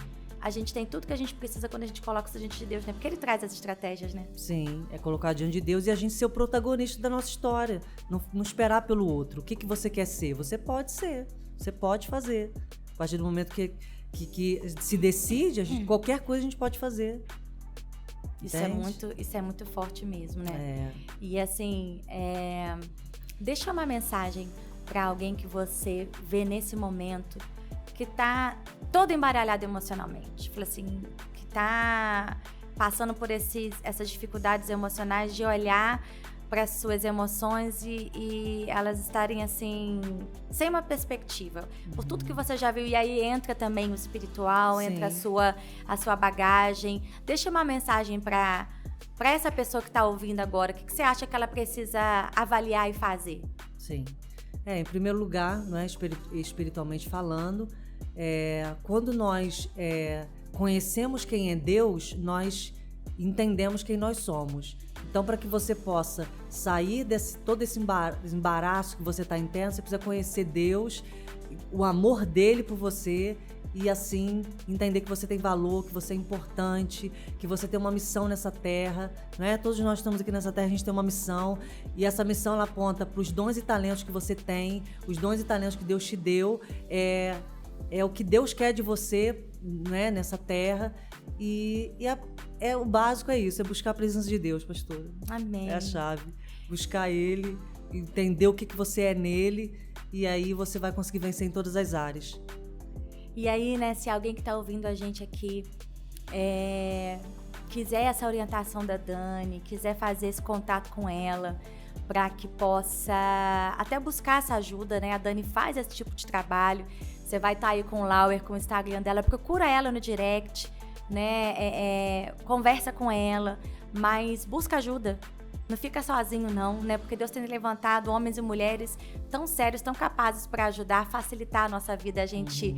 tem tudo que a gente precisa quando a gente coloca isso diante de Deus, né? Porque Ele traz as estratégias, né? Sim, é colocar diante de Deus e a gente ser o protagonista da nossa história. Não esperar pelo outro. O que você quer ser? Você pode ser. Você pode fazer. A partir do momento que se decide, qualquer coisa a gente pode fazer. Isso é muito forte mesmo, né? E assim, deixa uma mensagem para alguém que você vê nesse momento que tá todo embaralhado emocionalmente. Fala assim, que tá passando por essas dificuldades emocionais de olhar para as suas emoções e elas estarem assim, sem uma perspectiva. Por tudo que você já viu, e aí entra também o espiritual, Sim. entra a sua bagagem. Deixa uma mensagem para essa pessoa que está ouvindo agora. O que você acha que ela precisa avaliar e fazer? Sim. Em primeiro lugar, não é, espiritualmente falando, quando nós conhecemos quem é Deus, nós entendemos quem nós somos. Então, para que você possa sair todo esse embaraço que você está interno, você precisa conhecer Deus, o amor dele por você, e assim entender que você tem valor, que você é importante, que você tem uma missão nessa terra, não é? Todos nós estamos aqui nessa terra, a gente tem uma missão, e essa missão ela aponta para os dons e talentos que você tem, os dons e talentos que Deus te deu, é o que Deus quer de você, né, nessa terra, e o básico é isso, é buscar a presença de Deus, pastora. Amém. É a chave. Buscar Ele, entender o que você é nele, e aí você vai conseguir vencer em todas as áreas. E aí, né, se alguém que está ouvindo a gente aqui quiser essa orientação da Dani, quiser fazer esse contato com ela, para que possa até buscar essa ajuda, né? A Dani faz esse tipo de trabalho. Você vai estar aí com o Lauer, com o Instagram dela, procura ela no direct, né? Conversa com ela, mas busca ajuda. Não fica sozinho, não, né? Porque Deus tem levantado homens e mulheres tão sérios, tão capazes para ajudar, facilitar a nossa vida, a gente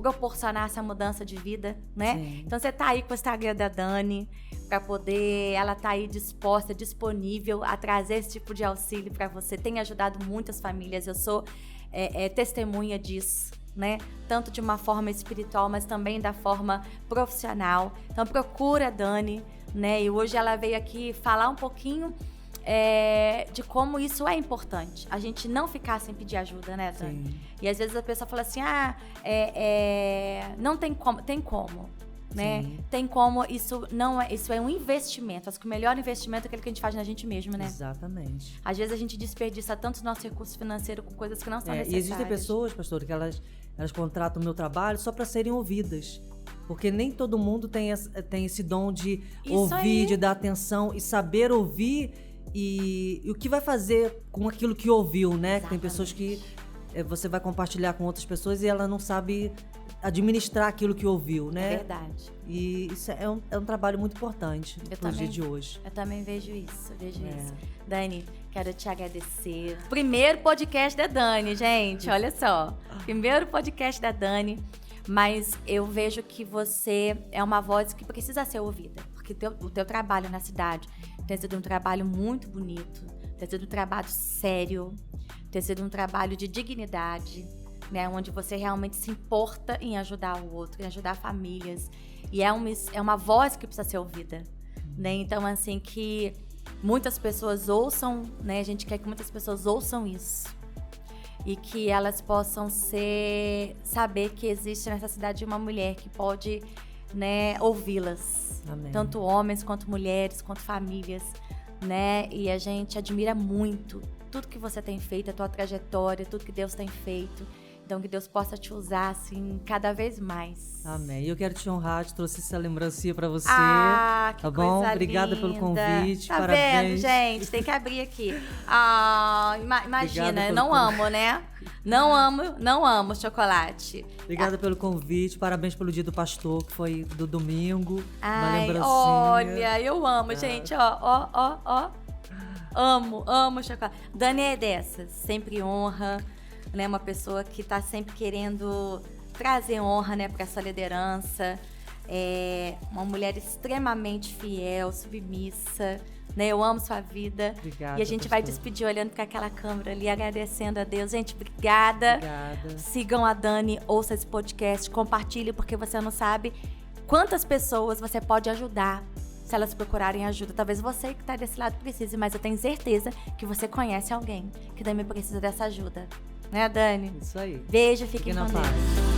proporcionar essa mudança de vida, né? Sim. Então você tá aí com o Instagram da Dani, para poder, ela tá aí disposta, disponível a trazer esse tipo de auxílio para você. Tem ajudado muitas famílias, eu sou testemunha disso, né? Tanto de uma forma espiritual, mas também da forma profissional. Então procura a Dani, né? E hoje ela veio aqui falar um pouquinho de como isso é importante. A gente não ficar sem pedir ajuda, né, Dani? Sim. E às vezes a pessoa fala assim, não tem como. Tem como, né? Sim. Tem como, isso é um investimento. Acho que o melhor investimento é aquele que a gente faz na gente mesmo, né? Exatamente. Às vezes a gente desperdiça tanto nosso recurso financeiro com coisas que não são necessárias. E existem pessoas, pastor, que elas contratam o meu trabalho só para serem ouvidas. Porque nem todo mundo tem esse dom de ouvir, de dar atenção e saber ouvir e o que vai fazer com aquilo que ouviu, né? Que tem pessoas que você vai compartilhar com outras pessoas e ela não sabe administrar aquilo que ouviu, né? É verdade. E isso é um trabalho muito importante para os dias de hoje. Eu também vejo isso, isso. Dani, quero te agradecer. Primeiro podcast da Dani, gente, olha só. Primeiro podcast da Dani. Mas eu vejo que você é uma voz que precisa ser ouvida. Porque o teu trabalho na cidade tem sido um trabalho muito bonito, tem sido um trabalho sério, tem sido um trabalho de dignidade, né? Onde você realmente se importa em ajudar o outro, em ajudar famílias. E é uma voz que precisa ser ouvida, né? Então, assim, que muitas pessoas ouçam, né? A gente quer que muitas pessoas ouçam isso. E que elas possam saber que existe nessa cidade uma mulher que pode, né, ouvi-las. Amém. Tanto homens, quanto mulheres, quanto famílias, né? E a gente admira muito tudo que você tem feito, a tua trajetória, tudo que Deus tem feito. Então, que Deus possa te usar, assim, cada vez mais. Amém. E eu quero te honrar, te trouxe essa lembrancinha pra você. Que tá bom? coisa Obrigada linda. pelo convite, tá parabéns. Vendo, gente? Tem que abrir aqui. Imagina, eu não amo, né? Não amo chocolate. Obrigada pelo convite, parabéns pelo dia do pastor, que foi do domingo. Uma lembrancinha. Olha, eu amo, gente, ó. Amo chocolate. Dani é dessas, sempre honra, né? Uma pessoa que tá sempre querendo trazer honra, né, pra sua liderança. É uma mulher extremamente fiel, submissa, né? Eu amo sua vida. Obrigada, e a gente vai despedir olhando para aquela câmera ali, agradecendo a Deus. Gente, obrigada. Sigam a Dani, ouça esse podcast, compartilhe, porque você não sabe quantas pessoas você pode ajudar se elas procurarem ajuda. Talvez você que está desse lado precise, mas eu tenho certeza que você conhece alguém que também precisa dessa ajuda. Né, Dani? Isso aí. Beijo, fiquem com Deus.